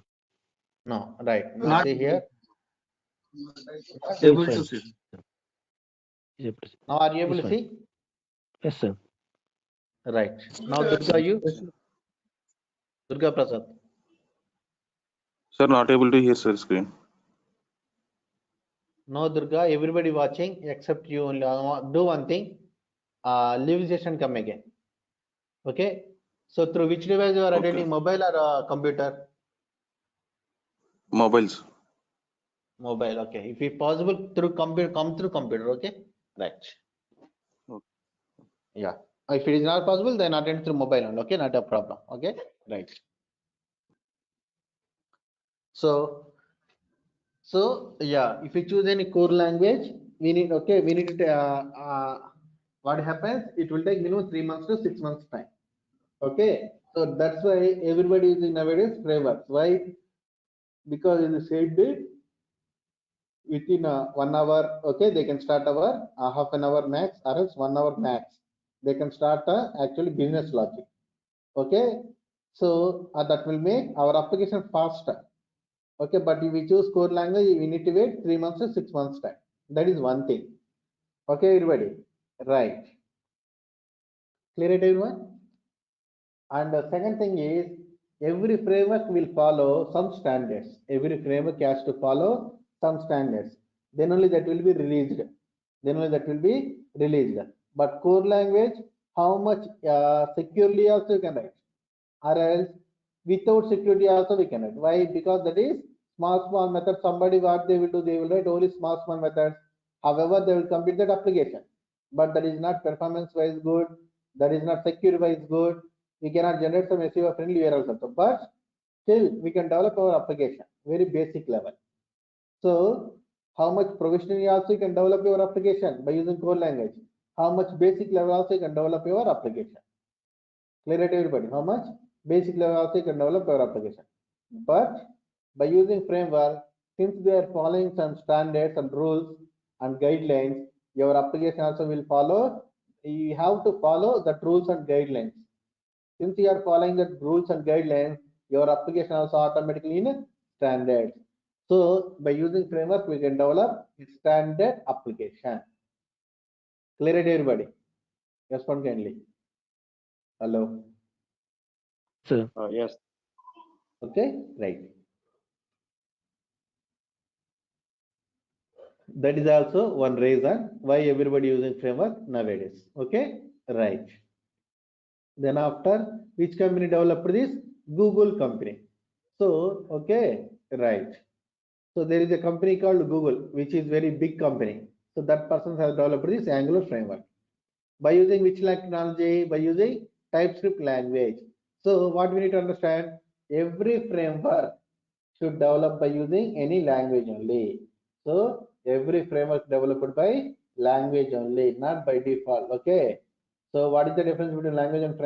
No, right. Now Not see here. able Yes, to sir. see. He's able to see. Now are you able He's to fine. see? Yes, sir. Right. Now Durga, you? Durga Prasad. Sir, not able to hear, sir, screen. No, Durga, everybody watching except you only. Do one thing. Leave the session, come again. Okay. So through which device you are Okay. attending, mobile or computer? Mobiles. Mobile. Okay. If it's possible, through computer, come through computer. Okay. Right. Okay. Yeah. If it is not possible, then attend through mobile only. Okay. Not a problem. Okay. Right. So yeah, if you choose any core language, we need to what happens? It will take minimum 3 months to 6 months time. Okay, so that's why everybody is in nowadays frameworks. Why? Because in the same day, within 1 hour, okay, they can start our half an hour max, or else 1 hour max. They can start actually business logic. Okay, so that will make our application faster. Okay, but if we choose core language, we need to wait 3 months to 6 months time. That is one thing. Okay, everybody. Right. Clear it, everyone? And the second thing is, every framework will follow some standards. Every framework has to follow some standards. Then only that will be released. But core language, how much securely also you can write, or else Without security also we cannot. Why? Because that is small method. Somebody what they will do, they will write only small methods. However, they will complete that application, but that is not performance wise good. That is not secure wise good. We cannot generate some SEO friendly URLs also, but still we can develop our application very basic level. So how much provisioning also you can develop your application by using core language. How much basic level also you can develop your application. Clear to everybody? How much basic level also you can develop your application. But by using framework, since they are following some standards and rules and guidelines, your application also will follow. You have to follow the rules and guidelines. Since you are following the rules and guidelines, your application also automatically in standards. So by using framework, we can develop a standard application. Clear to everybody? Respond kindly. Hello. Sir. Yes. Okay, right. That is also one reason why everybody using framework nowadays. Okay, right. Then after, which company developed this? Google company. So okay, right. So there is a company called Google, which is very big company. So that person has developed this Angular framework. By using which technology? By using TypeScript language. So what we need to understand, every framework should develop by using any language only. So every framework developed by language only, not by default. Okay. So what is the difference between language and framework?